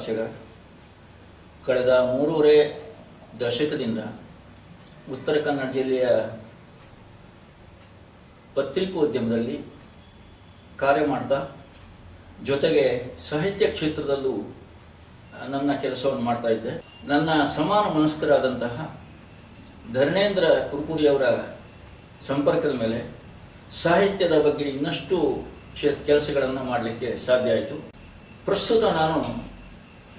ಭಾಷೆಗ ಕಳೆದ 3.5 ದಶಕದಿಂದ ಉತ್ತರ ಕನ್ನಡ ಜಿಲ್ಲೆಯ ಪತ್ರಿಕೋದ್ಯಮದಲ್ಲಿ ಕಾರ್ಯ ಮಾಡ್ತಾ ಜೊತೆಗೆ ಸಾಹಿತ್ಯ ಕ್ಷೇತ್ರದಲ್ಲೂ ನನ್ನ ಕೆಲಸವನ್ನು ಮಾಡ್ತಾ ಇದ್ದೆ. ನನ್ನ ಸಮಾನ ಮನಸ್ಕರಾದಂತಹ ಧರಣೇಂದ್ರ ಕುರ್ಕುರಿಯವರ ಸಂಪರ್ಕದ ಮೇಲೆ ಸಾಹಿತ್ಯದ ಬಗ್ಗೆ ಇನ್ನಷ್ಟು ಕೆಲಸಗಳನ್ನು ಮಾಡಲಿಕ್ಕೆ ಸಾಧ್ಯ ಆಯಿತು. ಪ್ರಸ್ತುತ ನಾನು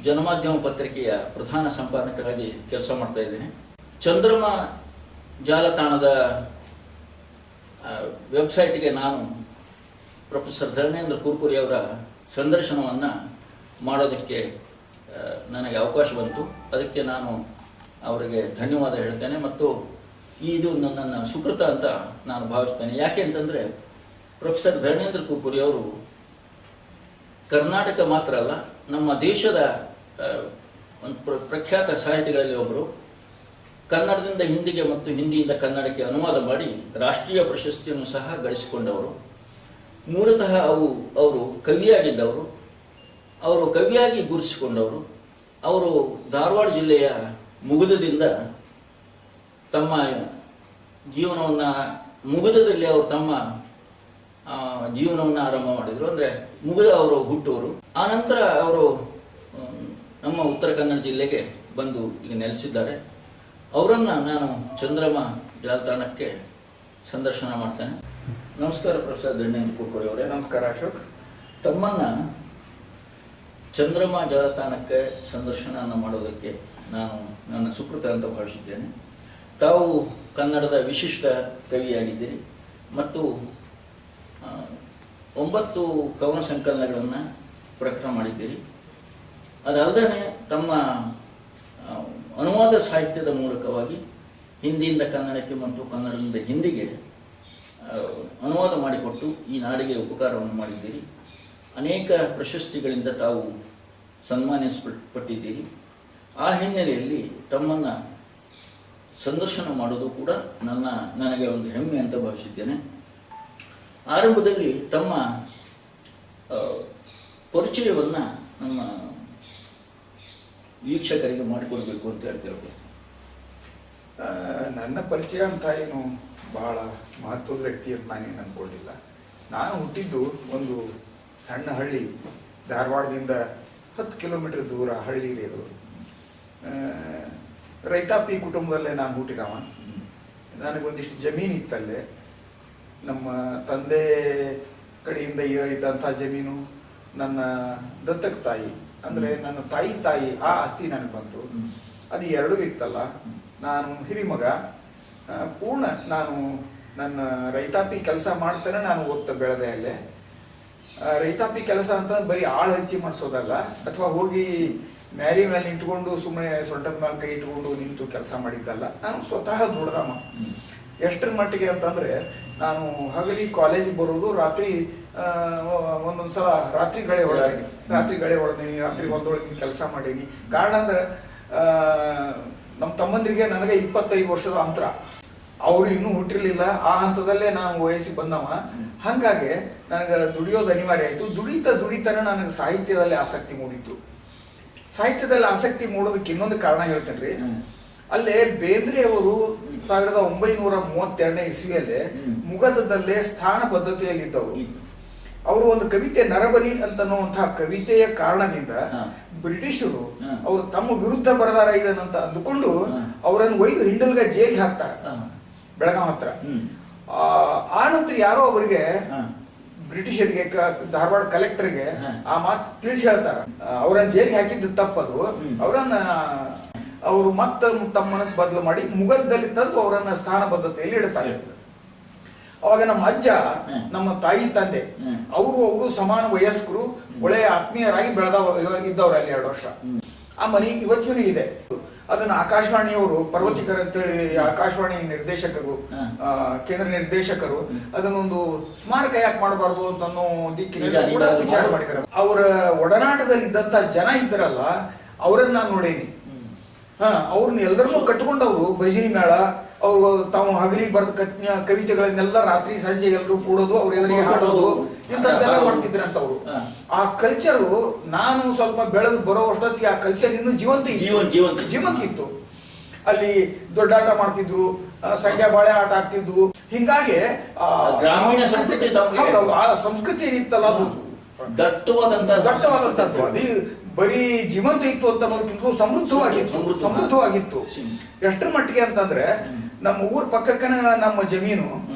ಜನಮಾಧ್ಯಮ ಪತ್ರಿಕೆಯ ಪ್ರಧಾನ ಸಂಪಾದಕರಾಗಿ ಕೆಲಸ ಮಾಡ್ತಾ ಇದ್ದೇನೆ. ಚಂದ್ರಮ ಜಾಲತಾಣದ ವೆಬ್ಸೈಟ್ಗೆ ನಾನು ಪ್ರೊಫೆಸರ್ ಧರಣೇಂದ್ರ ಕುರ್ಕುರಿಯವರ ಸಂದರ್ಶನವನ್ನು ಮಾಡೋದಕ್ಕೆ ನನಗೆ ಅವಕಾಶ ಬಂತು. ಅದಕ್ಕೆ ನಾನು ಅವರಿಗೆ ಧನ್ಯವಾದ ಹೇಳ್ತೇನೆ ಮತ್ತು ಇದು ನನ್ನ ಸುಕೃತ ಅಂತ ನಾನು ಭಾವಿಸ್ತೇನೆ. ಯಾಕೆ ಅಂತಂದರೆ ಪ್ರೊಫೆಸರ್ ಧರಣೇಂದ್ರ ಕುರ್ಕುರಿಯವರು ಕರ್ನಾಟಕ ಮಾತ್ರ ಅಲ್ಲ, ನಮ್ಮ ದೇಶದ ಒಂದು ಪ್ರಖ್ಯಾತ ಸಾಹಿತಿಗಳಲ್ಲಿ ಒಬ್ಬರು. ಕನ್ನಡದಿಂದ ಹಿಂದಿಗೆ ಮತ್ತು ಹಿಂದಿಯಿಂದ ಕನ್ನಡಕ್ಕೆ ಅನುವಾದ ಮಾಡಿ ರಾಷ್ಟ್ರೀಯ ಪ್ರಶಸ್ತಿಯನ್ನು ಸಹ ಗಳಿಸಿಕೊಂಡವರು. ಮೂಲತಃ ಅವರು ಕವಿಯಾಗಿದ್ದವರು. ಅವರು ಕವಿಯಾಗಿ ಗುರುತಿಸಿಕೊಂಡವರು. ಅವರು ಧಾರವಾಡ ಜಿಲ್ಲೆಯ ಮುಗುದದಿಂದ ತಮ್ಮ ಜೀವನವನ್ನು ಮುಗುದದಲ್ಲಿ ಅವರು ತಮ್ಮ ಜೀವನವನ್ನು ಆರಂಭ ಮಾಡಿದರು. ಅಂದರೆ ಮುಗುದ ಅವರು ಹುಟ್ಟುವರು. ಆನಂತರ ಅವರು ನಮ್ಮ ಉತ್ತರ ಕನ್ನಡ ಜಿಲ್ಲೆಗೆ ಬಂದು ಈಗ ನೆಲೆಸಿದ್ದಾರೆ. ಅವರನ್ನು ನಾನು ಚಂದ್ರಮ ಜಾಲತಾಣಕ್ಕೆ ಸಂದರ್ಶನ ಮಾಡ್ತೇನೆ. ನಮಸ್ಕಾರ ಪ್ರೊಫೆಸರ್ ಧರಣೇಂದ್ರ ಕುರ್ಕುರಿ ಅವರೇ. ನಮಸ್ಕಾರ ಅಶೋಕ್. ತಮ್ಮನ್ನ ಚಂದ್ರಮ ಜಾಲತಾಣಕ್ಕೆ ಸಂದರ್ಶನ ಮಾಡೋದಕ್ಕೆ ನಾನು ನನ್ನ ಸುಕೃತ ಅಂತ ಭಾವಿಸಿದ್ದೇನೆ. ತಾವು ಕನ್ನಡದ ವಿಶಿಷ್ಟ ಕವಿಯಾಗಿದ್ದೀರಿ ಮತ್ತು 9 ಕವನ ಸಂಕಲನಗಳನ್ನು ಪ್ರಕಟ ಮಾಡಿದ್ದೀರಿ. ಅದಲ್ಲದೆ ತಮ್ಮ ಅನುವಾದ ಸಾಹಿತ್ಯದ ಮೂಲಕವಾಗಿ ಹಿಂದಿಯಿಂದ ಕನ್ನಡಕ್ಕೆ ಮತ್ತು ಕನ್ನಡದಿಂದ ಹಿಂದಿಗೆ ಅನುವಾದ ಮಾಡಿಕೊಟ್ಟು ಈ ನಾಡಿಗೆ ಉಪಕಾರವನ್ನು ಮಾಡಿದ್ದೀರಿ. ಅನೇಕ ಪ್ರಶಸ್ತಿಗಳಿಂದ ತಾವು ಸನ್ಮಾನಿಸಲ್ಪಟ್ಟಿದ್ದೀರಿ. ಆ ಹಿನ್ನೆಲೆಯಲ್ಲಿ ತಮ್ಮನ್ನು ಸಂದರ್ಶನ ಮಾಡೋದು ಕೂಡ ನನಗೆ ಒಂದು ಹೆಮ್ಮೆ ಅಂತ ಭಾವಿಸಿದ್ದೇನೆ. ಆರಂಭದಲ್ಲಿ ತಮ್ಮ ಪರಿಚಯವನ್ನು ನಮ್ಮ ವೀಕ್ಷಕರಿಗೆ ಮಾಡಿಕೊಡ್ಬೇಕು ಅಂತ ಹೇಳ್ತಿರ್ಬೋದು. ನನ್ನ ಪರಿಚಯ ಅಂತ ಏನು ಬಹಳ ಮಹತ್ವದ ವ್ಯಕ್ತಿ ಅಂತ ನಾನೇನು ಅಂದ್ಕೊಂಡಿಲ್ಲ. ನಾನು ಹುಟ್ಟಿದ್ದು ಒಂದು ಸಣ್ಣ ಹಳ್ಳಿ, ಧಾರವಾಡದಿಂದ 10 ಕಿಲೋಮೀಟರ್ ದೂರ ಹಳ್ಳಿ ಇರೋದು. ರೈತಾಪಿ ಕುಟುಂಬದಲ್ಲೇ ನಾನು ಹುಟ್ಟಿದವ. ನನಗೊಂದಿಷ್ಟು ಜಮೀನು ಇತ್ತಲ್ಲೇ. ನಮ್ಮ ತಂದೆ ಕಡೆಯಿಂದ ಇದ್ದಂಥ ಜಮೀನು ನನ್ನ ದತ್ತಕ ತಾಯಿ ಅಂದರೆ ನನ್ನ ತಾಯಿ ಆ ಆಸ್ತಿ ನನಗೆ ಬಂತು. ಅದು ಎರಡೂ ಇತ್ತಲ್ಲ. ನಾನು ಹಿರಿಮಗ. ಪೂರ್ಣ ನಾನು ನನ್ನ ರೈತಾಪಿ ಕೆಲಸ ಮಾಡ್ತಾನೆ ನಾನು ಓದ್ತಾ ಬೆಳೆದೆ ಅಲ್ಲೇ. ರೈತಾಪಿ ಕೆಲಸ ಅಂತ ಬರೀ ಆಳು ಹಚ್ಚಿ ಮಾಡಿಸೋದಲ್ಲ, ಅಥವಾ ಹೋಗಿ ಮ್ಯಾರಿ ಮೇಲೆ ನಿಂತ್ಕೊಂಡು ಸುಮ್ಮನೆ ಸೊಂಟದ ಮೇಲೆ ಕೈ ಇಟ್ಕೊಂಡು ನಿಂತು ಕೆಲಸ ಮಾಡಿದ್ದಲ್ಲ. ನಾನು ಸ್ವತಃ ದುಡ್ದಮ್ಮ. ಎಷ್ಟರ ಮಟ್ಟಿಗೆ ಅಂತಂದ್ರೆ ನಾನು ಹಗಲಿ ಕಾಲೇಜಿಗೆ ಬರೋದು, ರಾತ್ರಿ ಒಂದೊಂದ್ಸಲ ರಾತ್ರಿ ಗಳೆ ಹೊಡೆದೀನಿ, ರಾತ್ರಿ ಹೊಂದೊಳಗಿನ ಕೆಲಸ ಮಾಡೀನಿ. ಕಾರಣ ಅಂದ್ರೆ ನಮ್ಮ ತಮ್ಮಂದ್ರಿಗೆ ನನಗೆ 25 ವರ್ಷದ ಅಂತರ. ಅವರು ಇನ್ನೂ ಹುಟ್ಟಿರ್ಲಿಲ್ಲ. ಆ ಹಂತದಲ್ಲೇ ನಾನು ವಯಸ್ಸಿಗೆ ಬಂದವ. ಹಂಗಾಗಿ ನನಗೆ ದುಡಿಯೋದು ಅನಿವಾರ್ಯ ಆಯಿತು. ದುಡಿತಾನೆ ನನಗೆ ಸಾಹಿತ್ಯದಲ್ಲಿ ಆಸಕ್ತಿ ಮೂಡಿತ್ತು. ಸಾಹಿತ್ಯದಲ್ಲಿ ಆಸಕ್ತಿ ಮೂಡೋದಕ್ಕೆ ಇನ್ನೊಂದು ಕಾರಣ ಹೇಳ್ತೇನೆ. ಅಲ್ಲೇ ಬೇಂದ್ರೆ ಅವರು 1932ನೇ ಇಸ್ವಿಯಲ್ಲೇ ಮುಗದದಲ್ಲೇ ಸ್ಥಾನ ಪದ್ಧತಿಯಲ್ಲಿದ್ದವರು. ಅವರು ಒಂದು ಕವಿತೆ ನರಬಲಿ ಅಂತನ್ನುವಂತಹ ಕವಿತೆಯ ಕಾರಣದಿಂದ ಬ್ರಿಟಿಷರು ಅವರು ತಮ್ಮ ವಿರುದ್ಧ ಬರದಾರ ಇದನ್ನಂತ ಅಂದುಕೊಂಡು ಅವರನ್ನು ಒಯ್ದು ಹಿಂಡಲ್ಗ ಜೈಲಿಗೆ ಹಾಕ್ತಾರೆ, ಬೆಳಗಾವ್ ಹತ್ರ. ಆ ನಂತರ ಯಾರೋ ಅವರಿಗೆ ಬ್ರಿಟಿಷರಿಗೆ ಧಾರವಾಡ ಕಲೆಕ್ಟರ್ಗೆ ಆ ಮಾತು ತಿಳಿಸಿ ಹೇಳ್ತಾರ. ಅವರನ್ನ ಜೈಲಿಗೆ ಹಾಕಿದ್ದು ತಪ್ಪದು. ಅವರು ಮತ್ತೆ ತಮ್ಮ ಮನಸ್ಸು ಬದಲು ಮಾಡಿ ಮುಗದಲ್ಲಿ ತಂದು ಅವರನ್ನ ಸ್ಥಾನ ಪದ್ಧತಿಯಲ್ಲಿ ಇಡ್ತಾರೆ. ಅವಾಗ ನಮ್ಮ ಅಜ್ಜ, ನಮ್ಮ ತಾಯಿ ತಂದೆ ಅವರು ಸಮಾನ ವಯಸ್ಕರು, ಒಳ್ಳೆಯ ಆತ್ಮೀಯರಾಗಿ ಇದ್ದವ್ರು ಅಲ್ಲಿ 2 ವರ್ಷ. ಆ ಮನೆ ಇವತ್ತಿಗೂ ಇದೆ. ಅದನ್ನ ಆಕಾಶವಾಣಿಯವರು, ಪರ್ವತಿಕರ್ ಅಂತೇಳಿ ಆಕಾಶವಾಣಿ ನಿರ್ದೇಶಕರು, ಕೇಂದ್ರ ನಿರ್ದೇಶಕರು ಅದನ್ನೊಂದು ಸ್ಮಾರಕ ಯಾಕೆ ಮಾಡಬಾರ್ದು ಅಂತ ಅನ್ನೋ ದಿಕ್ಕಿನಲ್ಲಿ ಕೂಡ ವಿಚಾರ ಮಾಡಿದ್ದಾರೆ. ಅವರ ಒಡನಾಟದಲ್ಲಿದ್ದಂತ ಜನ ಇದ್ದಾರಲ್ಲ, ಅವರನ್ನ ನಾನು ನೋಡೇನಿ. ಅವ್ರನ್ನ ಎಲ್ಲರನ್ನೂ ಕಟ್ಕೊಂಡವ್ರು ಭಜನಿ ಮೇಳ ಅವರು ತಾವು ಹಗಲಿಗೆ ಬರೆದ ಕವಿತೆಗಳನ್ನೆಲ್ಲ ರಾತ್ರಿ ಸಂಜೆ ಎಲ್ಲರೂ ಕೂಡೋದು ಅವ್ರ ಎದುರಿಗೆ ಹಾಡೋದು ಇಂಥದ್ದೆಲ್ಲ ಮಾಡ್ತಿದ್ರಂತ ಅವರು. ಆ ಕಲ್ಚರು ನಾನು ಸ್ವಲ್ಪ ಬೆಳೆದು ಬರೋ ಅಷ್ಟೊತ್ತಿಗೆ ಆ ಕಲ್ಚರ್ ಇನ್ನೂ ಜೀವಂತ ಇತ್ತು. ಅಲ್ಲಿ ದೊಡ್ಡಾಟ ಮಾಡ್ತಿದ್ರು, ಸಂಖ್ಯಾ ಬಾಳೆ ಆಟ ಆಡ್ತಿದ್ವು. ಹಿಂಗಾಗಿ ಗ್ರಾಮೀಣ ಸಂಸ್ಕೃತಿ ಆ ಸಂಸ್ಕೃತಿ ಏನಿತ್ತಲ್ಲ ಅದು ದಟ್ಟವಾದಂತದ್ದು. ಅದು ಬರೀ ಜೀವಂತ ಇತ್ತು ಅಂತ ಅನ್ನೋದಕ್ಕಿಂತ ಸಮೃದ್ಧವಾಗಿತ್ತು. ಎಷ್ಟರ ಮಟ್ಟಿಗೆ ಅಂತಂದ್ರೆ ನಮ್ಮ ಊರ್ ಪಕ್ಕಕ್ಕನ ನಮ್ಮ ಜಮೀನು,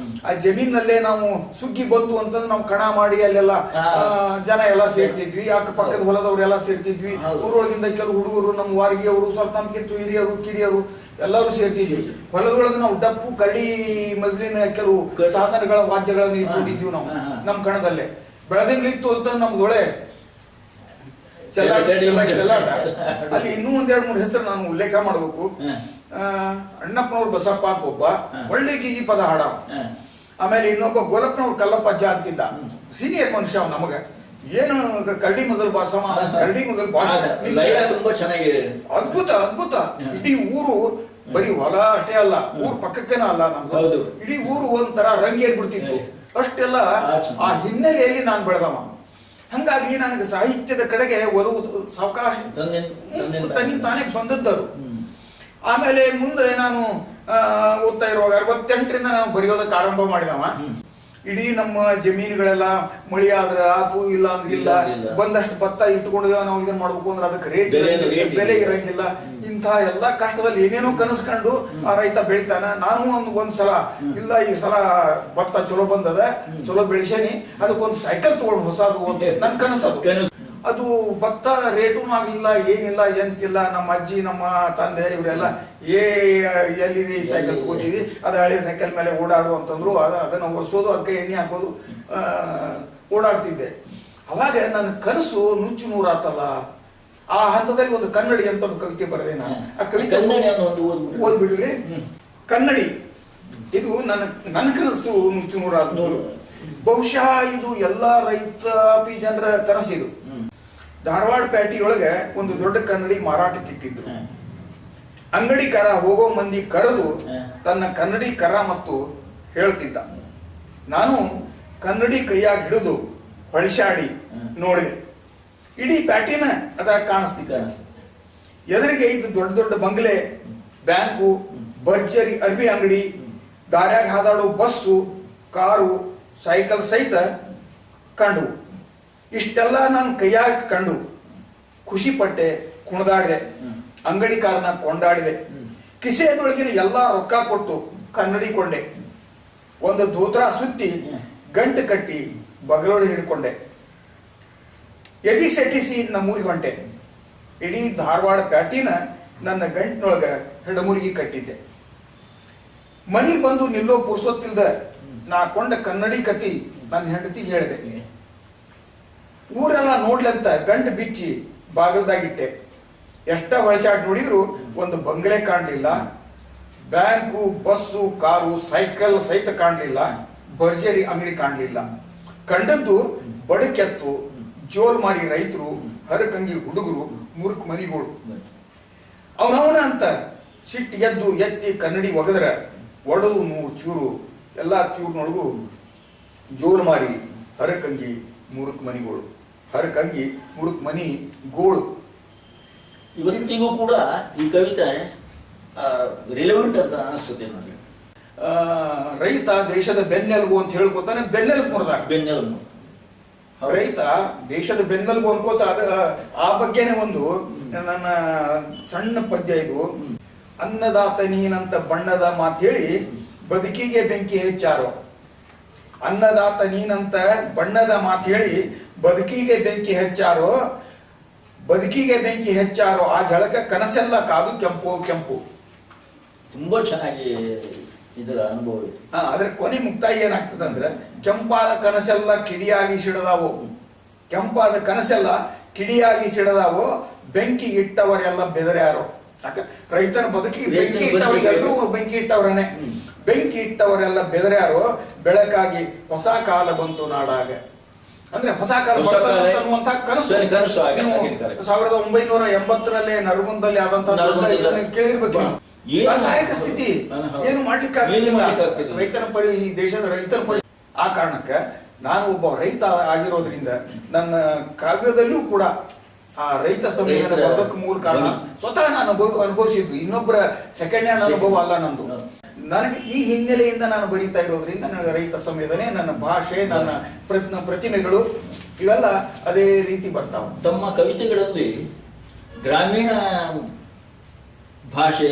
ಆ ಜಮೀನಲ್ಲೇ ನಾವು ಸುಗ್ಗಿ ಬಂತು ಅಂತಂದ್ರೆ ನಾವು ಕಣ ಮಾಡಿ ಅಲ್ಲೆಲ್ಲ ಜನ ಎಲ್ಲ ಸೇರ್ತಿದ್ವಿ. ಅಕ್ಕ ಪಕ್ಕದ ಹೊಲದವ್ರೆಲ್ಲ ಸೇರ್ತಿದ್ವಿ. ಊರೊಳಗಿಂದ ಕೆಲವು ಹುಡುಗರು, ನಮ್ಮ ವಾರಿಗೆಯವರು, ಸ್ವಲ್ಪ ನಮ್ಗಿಂತ ಹಿರಿಯರು ಕಿರಿಯರು ಎಲ್ಲರೂ ಸೇರ್ತಿದ್ವಿ. ಹೊಲದೊಳಗೆ ನಾವು ಡಪ್ಪು, ಕರಡಿ, ಮಜ್ಲಿನ ಕೆಲವು ಸಾಧನಗಳ ವಾದ್ಯಗಳನ್ನು ಇಟ್ಕೊಂಡಿದ್ವಿ ನಾವು ನಮ್ಮ ಕಣದಲ್ಲೇ. ಬೆಳದಿಂಗ್ಲಿತ್ತು ಅಂತ ನಮ್ದೊಳೆ ಚೆಲ್ಲಾಟ. ಅಲ್ಲಿ ಇನ್ನೂ 2-3 ಹೆಸರು ನಾನು ಉಲ್ಲೇಖ ಮಾಡ್ಬೇಕು. ಅಣ್ಣಪ್ಪನವ್ರು ಬಸಪ್ಪ ಅಂತ ಒಬ್ಬ ಒಳ್ಳೆ ಗೀಗಿ ಪದ ಹಾಡ. ಆಮೇಲೆ ಇನ್ನೊಬ್ಬ ಗೋಲಪ್ಪನವ್ರು ಕಲ್ಲಪ್ಪಜ್ಜ ಅಂತಿದ್ದ, ಸೀನಿಯರ್ ಮನುಷ್ಯ ಅವ್ ನಮಗ. ಏನು ಕರಡಿ ಮಜಲ್ ಬಾಸಮ, ಕರಡಿ ಮಜಲ್ ಬಾಸ ತುಂಬಾ ಚೆನ್ನಾಗಿದೆ, ಅದ್ಭುತ. ಇಡೀ ಊರು ಬರೀ ಹೊಲ ಅಷ್ಟೇ ಅಲ್ಲ, ಊರ್ ಪಕ್ಕಕ್ಕೇನ ಅಲ್ಲ ನಮ್ದು, ಇಡೀ ಊರು ಒಂಥರ ರಂಗೇರ್ ಬಿಡ್ತಿತ್ತು. ಅಷ್ಟೆಲ್ಲ ಆ ಹಿನ್ನೆಲೆಯಲ್ಲಿ ನಾನು ಬೆಳೆದವ. ಹಂಗಾಗಿ ನನಗೆ ಸಾಹಿತ್ಯದ ಕಡೆಗೆ ಒಲವು ಸಾವಕಾಶ ತಾನೇ ಬಂದದ್ದು. ಆಮೇಲೆ ಮುಂದೆ ನಾನು ಓದ್ತಾ ಇರುವಾಗ 68ರಿಂದ ನಾನು ಬರೆಯೋದಕ್ಕೆ ಆರಂಭ ಮಾಡಿದವ. ಇಡೀ ನಮ್ಮ ಜಮೀನುಗಳೆಲ್ಲ ಮಳಿ ಆದ್ರ ಆತು, ಇಲ್ಲ ಅಂದ್ರೆ ಇಲ್ಲ, ಬಂದಷ್ಟು ಭತ್ತ ಇಟ್ಕೊಂಡು ನಾವು ಇದನ್ನ ಮಾಡ್ಬೇಕು ಅಂದ್ರೆ ಅದಕ್ಕೆ ಬೆಲೆ ಇರಂಗಿಲ್ಲ. ಇಂಥ ಎಲ್ಲಾ ಕಷ್ಟದಲ್ಲಿ ಏನೇನೋ ಕನಸ್ಕೊಂಡು ಆ ರೈತ ಬೆಳಿತಾನ. ನಾನು ಒಂದ್ಸಲ ಇಲ್ಲ, ಈ ಸಲ ಭತ್ತ ಚಲೋ ಬಂದದ, ಚಲೋ ಬೆಳೆಸೇನಿ, ಅದಕ್ಕೊಂದು ಸೈಕಲ್ ತಗೊಂಡು ಹೊಸದು ನನ್ ಕನಸದು. ಅದು ಭತ್ತ ರೇಟು ಆಗ್ಲಿಲ್ಲ, ಏನಿಲ್ಲ, ಎಂತಿಲ್ಲ. ನಮ್ಮ ಅಜ್ಜಿ, ನಮ್ಮ ತಂದೆ ಇವರೆಲ್ಲ ಎಲ್ಲಿದೆ ಈ ಸೈಕಲ್ ತಗೋತೀವಿ, ಅದು ಹಳೆ ಸೈಕಲ್ ಮೇಲೆ ಓಡಾಡು ಅಂತಂದ್ರು. ಅದನ್ನ ಒರೆಸೋದು, ಅದಕ್ಕೆ ಎಣ್ಣೆ ಹಾಕೋದು, ಓಡಾಡ್ತಿದ್ದೆ. ಅವಾಗ ನನ್ನ ಕನಸು ನುಚ್ಚು ನೂರಾತಲ್ಲ. ಆ ಹಂತದಲ್ಲಿ ಒಂದು ಕನ್ನಡಿ ಅಂತ ಒಂದು ಕವಿತೆ ಬರೆದೆ ನಾನು. ಆ ಕವಿತೆ ಓದ್ಬಿಡ್ರಿ. ಕನ್ನಡಿ ಇದು ನನ್ನ ಕನಸು ನುಚ್ಚು ನೂರಾತು. ಬಹುಶಃ ಇದು ಎಲ್ಲಾ ರೈತಾಪಿ ಜನರ ಕನಸಿದು. ಧಾರವಾಡ ಪ್ಯಾಟಿಯೊಳಗೆ ಒಂದು ದೊಡ್ಡ ಕನ್ನಡಿ ಮಾರಾಟಕ್ಕೆ ಇಟ್ಟಿದ್ರು. ಅಂಗಡಿಕಾರ ಹೋಗೋ ಮಂದಿ ಕರೆದು ತನ್ನ ಕನ್ನಡಿ ಕರ ಮತ್ತು ಹೇಳ್ತಿದ್ದ. ನಾನು ಕನ್ನಡಿ ಕೈಯಾಗ ಹಿಡಿದು ಹೊಳಸಾಡಿ ನೋಡಿದೆ. ಇಡೀ ಪ್ಯಾಟಿನ ಅದ್ರ ಕಾಣಿಸ್ತಿದ್ದ. ಎದುರಿಗೆ ಇದ್ದು ದೊಡ್ಡ ದೊಡ್ಡ ಬಂಗ್ಲೆ, ಬ್ಯಾಂಕು, ಭರ್ಜರಿ ಅರ್ಬಿ ಅಂಗಡಿ, ದಾರ್ಯಾಗ ಹಾದಾಡೋ ಬಸ್ಸು, ಕಾರು, ಸೈಕಲ್ ಸಹಿತ ಕಂಡು. ಇಷ್ಟೆಲ್ಲ ನಾನು ಕೈಯಾಗ ಕಂಡು ಖುಷಿ ಪಟ್ಟೆ, ಕುಣಿದಾಡಿದೆ, ಅಂಗಡಿಕಾರನ ಕೊಂಡಾಡಿದೆ. ಕಿಸೆಯದೊಳಗಿನ ಎಲ್ಲಾ ರೊಕ್ಕ ಕೊಟ್ಟು ಕನ್ನಡಿ ಕೊಂಡೆ. ಒಂದು ಧೋತ್ರ ಸುತ್ತಿ ಗಂಟು ಕಟ್ಟಿ ಬಗಲೊಳಗೆ ಹಿಡ್ಕೊಂಡೆ. ಎದಿ ಸೆಟಿಸಿ ನಮ್ಮೂರಿಗೆ ಹೊಂಟೆ. ಇಡೀ ಧಾರವಾಡ ಪ್ಯಾಟಿನ ನನ್ನ ಗಂಟಿನೊಳಗ ಹೆಡಮುರುಗಿ ಕಟ್ಟಿದ್ದೆ. ಮನೆಗೆ ಬಂದು ನಿಲ್ಲೋ ಪುರ್ಸೊತ್ತಿಲ್ದ ನಾ ಕೊಂಡ ಕನ್ನಡಿ ಕತಿ ನನ್ನ ಹೆಂಡತಿಗೆ ಹೇಳಿದೆ. ಊರೆಲ್ಲ ನೋಡ್ಲಂತ ಗಂಟು ಬಿಚ್ಚಿ ಬಾಗಲ್ದಾಗಿಟ್ಟೆ. ಎಷ್ಟ ಹೊಳಸಾಡ್ ನೋಡಿದ್ರು ಒಂದು ಬಂಗ್ಲೆ ಕಾಣ್ಲಿಲ್ಲ, ಬ್ಯಾಂಕು, ಬಸ್ಸು, ಕಾರು, ಸೈಕಲ್ ಸಹಿತ ಕಾಣ್ಲಿಲ್ಲ, ಭರ್ಜರಿ ಅಂಗಡಿ ಕಾಣ್ಲಿಲ್ಲ. ಕಂಡದ್ದು ಬಡಕೆತ್ತು, ಜೋಲ್ ಮಾರಿ ರೈತರು, ಹರಕಂಗಿ ಹುಡುಗರು, ಮುರುಕ್ ಮನಿಗಳು. ಅವನವನ ಅಂತ ಸಿಟ್ಟು ಎತ್ತಿ ಕನ್ನಡಿ ಒಗದ್ರ ಒಡದು 100 ಚೂರು. ಎಲ್ಲಾ ಚೂರ್ನೊಳಗು ಜೋಲ್ ಮಾರಿ, ಹರಕಂಗಿ, ಮುರುಕ್ ಮನಿಗಳು, ಹರಕಂಗಿ, ಮುರುಕ್ ಮನಿ ಗೋಳು. ಇವತ್ತಿಗೂ ಕೂಡ ಈ ಕವಿತೆ ರಿಲೆವೆಂಟ್ ಅಂತ ಅನಿಸುತ್ತೆ ನನಗೆ. ರೈತ ದೇಶದ ಬೆನ್ನೆಲುಬು ಅಂತ ಹೇಳ್ಕೊತಾನೆ. ಬೆನ್ನೆಲುಬು ಬೆನ್ನೆಲುಬು ರೈತ ದೇಶದ ಬೆನ್ನೆಲುಬು ಅನ್ಕೋತ. ಆ ಬಗ್ಗೆನೆ ಒಂದು ನನ್ನ ಸಣ್ಣ ಪದ್ಯ ಇದು. ಅನ್ನದಾತ ನೀನಂತ ಬಣ್ಣದ ಮಾತು ಹೇಳಿ ಬದುಕಿಗೆ ಬೆಂಕಿ ಹೆಚ್ಚಾರೋ. ಅನ್ನದಾತ ನೀನಂತ ಬಣ್ಣದ ಮಾತು ಹೇಳಿ ಬದುಕಿಗೆ ಬೆಂಕಿ ಹೆಚ್ಚಾರೋ, ಬದುಕಿಗೆ ಬೆಂಕಿ ಹೆಚ್ಚಾರೋ, ಆ ಝಳಕ ಕನಸೆಲ್ಲ ಕಾದು ಕೆಂಪು ಕೆಂಪು. ತುಂಬಾ ಚೆನ್ನಾಗಿ ಇದರ ಅನುಭವ ಇದೆ. ಅದ್ರ ಕೊನೆ ಮುಕ್ತಾಯ ಏನಾಗ್ತದೆ ಅಂದ್ರೆ, ಕೆಂಪಾದ ಕನಸೆಲ್ಲ ಕಿಡಿಯಾಗಿ ಸಿಡದಾವೋ, ಕೆಂಪಾದ ಕನಸೆಲ್ಲ ಕಿಡಿಯಾಗಿ ಸಿಡದಾವೋ, ಬೆಂಕಿ ಇಟ್ಟವರೆಲ್ಲ ಬೆದರ್ಯಾರೋ. ಯಾಕ ರೈತನ ಬದುಕಿಗೆ ಬೆಂಕಿ ಇಟ್ಟವರೆಲ್ಲರೂ ಬೆಂಕಿ ಇಟ್ಟವ್ರನೆ. ಬೆಂಕಿ ಇಟ್ಟವರೆಲ್ಲ ಬೆದರ್ಯಾರೋ, ಬೆಳಕಾಗಿ ಹೊಸ ಕಾಲ ಬಂತು ನಾಡಾಗ. ಅಂದ್ರೆ ಹೊಸ ಕಾಲ ಅನ್ನುವಂತ ಕನಸು 1980ರಲ್ಲಿ ನರಗುಂದದಲ್ಲಿ ಆದಂತ ಕೇಳಿರ್ಬೇಕು. ಅಸಹಾಯಕ ಸ್ಥಿತಿ, ಏನು ಮಾಡ್ಲಿಕ್ಕೆ ರೈತನ ಈ ದೇಶದ ರೈತನ ಆ ಕಾರಣಕ್ಕೆ ನಾನು ಒಬ್ಬ ರೈತ ಆಗಿರೋದ್ರಿಂದ ನನ್ನ ಕಾವ್ಯದಲ್ಲೂ ಕೂಡ ಆ ರೈತ ಸಂವೇದನೆ ಬರೋದಕ್ಕೆ ಮೂಲ ಕಾರಣ ಸ್ವತಃ ನಾನು ಅನುಭವಿಸಿದ್ದು, ಇನ್ನೊಬ್ಬರ ಸೆಕೆಂಡ್ ಹ್ಯಾಂಡ್ ಅನುಭವ ಅಲ್ಲ ನಂದು. ನನಗೆ ಈ ಹಿನ್ನೆಲೆಯಿಂದ ನಾನು ಬರೀತಾ ಇರೋದ್ರಿಂದ ನನಗೆ ರೈತ ಸಂವೇದನೆ, ನನ್ನ ಭಾಷೆ, ನನ್ನ ಪ್ರತಿಮೆಗಳು ಇವೆಲ್ಲ ಅದೇ ರೀತಿ ಬರ್ತಾವ. ತಮ್ಮ ಕವಿತೆಗಳಲ್ಲಿ ಗ್ರಾಮೀಣ ಭಾಷೆ,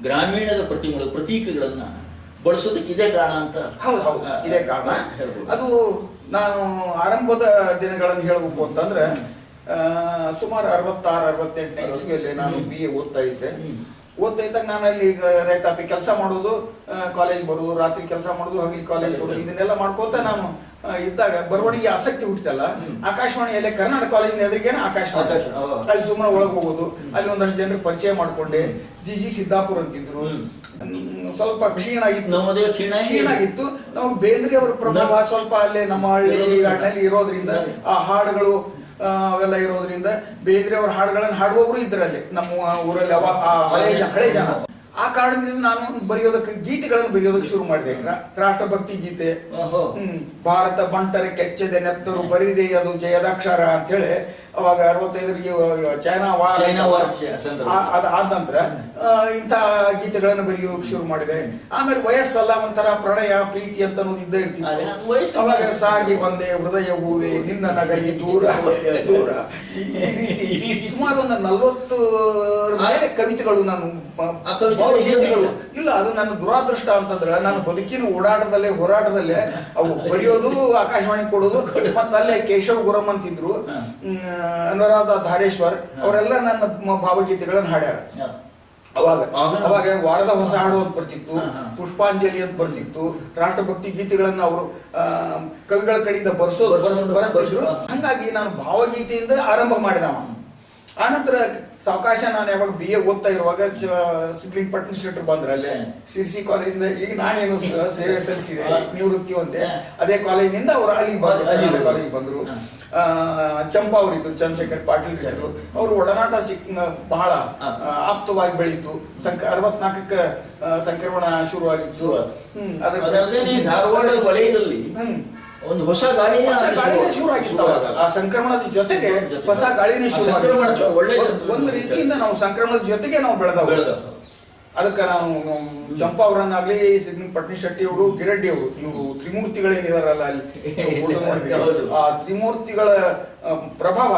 ಗ್ರಾಮೀಣದ ಪ್ರತಿಮೆಗಳು, ಪ್ರತೀಕಗಳನ್ನ ಬಳಸೋದಕ್ಕೆ ಇದೇ ಕಾರಣ ಅಂತ. ಹೌದು, ಇದೇ ಕಾರಣ. ಅದು ನಾನು ಆರಂಭದ ದಿನಗಳನ್ನು ಹೇಳಬೇಕು ಅಂತಂದ್ರೆ ಸುಮಾರು 66-68ನೇ ಇಸ್ವಿಯಲ್ಲಿ ನಾನು BA ಓದ್ತಾ ಇದ್ದಾಗ ನಾನು ಅಲ್ಲಿ ರೈತಾಪಿ ಕೆಲಸ ಮಾಡೋದು, ಕಾಲೇಜ್ ಬರೋದು, ರಾತ್ರಿ ಕೆಲಸ ಮಾಡೋದು, ಹಗಲಿ ಕಾಲೇಜ್ ಬರೋದು, ಇದನ್ನೆಲ್ಲ ಮಾಡ್ಕೋತ ನಾನು ಇದ್ದಾಗ ಬರವಣಿಗೆ ಆಸಕ್ತಿ ಹುಟ್ಟಿತಲ್ಲ. ಆಕಾಶವಾಣಿಯಲ್ಲೇ ಕರ್ನಾಟಕ ಕಾಲೇಜಿನ ಎದುರಿಗೇನೆ ಆಕಾಶವಾಣಿ, ಅಲ್ಲಿ ಸುಮ್ಮನೆ ಒಳಗೆ ಹೋಗೋದು, ಅಲ್ಲಿ ಒಂದಷ್ಟು ಜನರಿಗೆ ಪರಿಚಯ ಮಾಡ್ಕೊಂಡೆ. ಜಿ ಸಿದ್ದಾಪುರ್ ಅಂತಿದ್ರು, ಸ್ವಲ್ಪ ಕ್ಷೀಣಾಗಿತ್ತು. ನಮಗೆ ಬೇಂದ್ರೆ ಅವರ ಪ್ರಭಾವ ಸ್ವಲ್ಪ ಅಲ್ಲೇ ನಮ್ಮ ಹಳ್ಳಿ ಇರೋದ್ರಿಂದ, ಆ ಹಾಡುಗಳು ಅವೆಲ್ಲ ಇರೋದ್ರಿಂದ ಬೇಂದ್ರೆ ಅವರ ಹಾಡುಗಳನ್ನು ಹಾಡುವವರು ಇದ್ರಲ್ಲಿ ನಮ್ಮ ಊರಲ್ಲಿ ಹಳೆ ಜನ. ಆ ಕಾರಣದಿಂದ ನಾನು ಬರೆಯೋದಕ್ಕೆ ಗೀತೆಗಳನ್ನು ಬರೆಯೋದಕ್ಕೆ ಶುರು ಮಾಡಿದೆ. ರಾಷ್ಟ್ರಭಕ್ತಿ ಗೀತೆ, ಭಾರತ ಬಂಟರ ಕೆಚ್ಚದೆ ನೆತ್ತರು ಬರಿದೆ ಅದು ಜಯದಾಕ್ಷರ ಅಂತ ಹೇಳಿ ಅವಾಗ 65ರಿಗೆ ಚೈನಾ ಆದ ನಂತರ ಇಂಥ ಗೀತೆಗಳನ್ನು ಬರೆಯೋದಕ್ಕೆ ಶುರು ಮಾಡಿದೆ. ಆಮೇಲೆ ವಯಸ್ಸಲ್ಲ ಒಂಥರ ಪ್ರಣಯ ಪ್ರೀತಿ ಅಂತ ಅನ್ನೋದು ಇದ್ದೇ ಇರ್ತಿತ್ತು. ಅವಾಗ ಸಾಗಿ ಬಂದೆ ಹೃದಯ ಹೂವೆ ನಿನ್ನ ನಗಲಿ ದೂರ ದೂರ, ಈ ರೀತಿ ಸುಮಾರು ಒಂದು 40 ಮೇಲೆ ಕವಿತೆಗಳು ನಾನು ಇಲ್ಲ. ಅದು ನನ್ನ ದುರಾದೃಷ್ಟ ಅಂತಂದ್ರೆ ನಾನು ಬದುಕಿನ ಓಡಾಟದಲ್ಲೇ ಹೋರಾಟದಲ್ಲೇ ಅವು ಬರೆಯೋದು, ಆಕಾಶವಾಣಿ ಕೊಡೋದು. ಮತ್ತೆ ಅಲ್ಲೇ ಕೇಶವ್ ಗುರಮ್ ಅಂತಿದ್ರು, ಅನುರಾಧ ಧಾರೇಶ್ವರ್ ಅವರೆಲ್ಲ ನನ್ನ ಭಾವಗೀತೆಗಳನ್ನು ಹಾಡ್ಯಾರ. ಅವಾಗ ವಾರದ ಹೊಸ ಹಾಡು ಅಂತ ಬರ್ತಿತ್ತು, ಪುಷ್ಪಾಂಜಲಿ ಅಂತ ಬರ್ತಿತ್ತು, ರಾಷ್ಟ್ರಭಕ್ತಿ ಗೀತೆಗಳನ್ನ ಅವರು ಕವಿಗಳ ಕಡೆಯಿಂದ ಬರ್ತಿದ್ರು. ಹಂಗಾಗಿ ನಾನು ಭಾವಗೀತೆಯಿಂದ ಆರಂಭ ಮಾಡಿದವ. ಆನಂತರ ಸಾವಕಾಶ ನಾನು ಯಾವಾಗ BA ಓದ್ತಾ ಇರುವಾಗ ಸಿದ್ಲಿಂಗ್ ಪಟ್ನ ಶೆಟ್ಟರ್ ಬಂದ್ರೆ ಅಲ್ಲೇ ಸಿರ್ಸಿ ಕಾಲೇಜಿಂದ, ಈಗ ನಾನೇನು ಸೇವೆ ಸಲ್ಲಿಸಿದೆ, ನಿವೃತ್ತಿ ಒಂದೇ, ಅದೇ ಕಾಲೇಜಿನಿಂದ ಅವರು ಅಲ್ಲಿ ಕಾಲೇಜ್ ಬಂದ್ರು. ಚಂಪಾ ಅವರಿದ್ರು, ಚಂದ್ರಶೇಖರ್ ಪಾಟೀಲ್ ಇದ್ರು, ಅವರು ಒಡನಾಟ ಬಹಳ ಆಪ್ತವಾಗಿ ಬೆಳೀತು. 64ಕ್ಕೆ ಸಂಕ್ರಮಣ ಶುರುವಾಗಿತ್ತು. ಧಾರವಾಡ ವಲಯದಲ್ಲಿ ಒಂದು ಹೊಸ ಗಾಳಿನೇ ಶುರುವಾಗಿತ್ತು. ಆ ಸಂಕ್ರಮಣದ ಜೊತೆಗೆ ಹೊಸ ಗಾಳಿನೇ ಶುರು. ಒಂದು ರೀತಿಯಿಂದ ನಾವು ಸಂಕ್ರಮಣದ ಜೊತೆಗೆ ನಾವು ಬೆಳೆದವು. ಅದಕ್ಕೆ ನಾನು ಚಂಪಾ ಅವರನ್ನಾಗ್ಲಿ, ಸಿದ್ಲಿಂಗ್ ಪಟ್ನಿ ಶೆಟ್ಟಿ ಅವರು, ಗಿರಡ್ಡಿ ಅವರು, ಇವರು ತ್ರಿಮೂರ್ತಿಗಳೇನಿದಾರಲ್ಲ ಅಲ್ಲಿ, ಆ ತ್ರಿಮೂರ್ತಿಗಳ ಪ್ರಭಾವ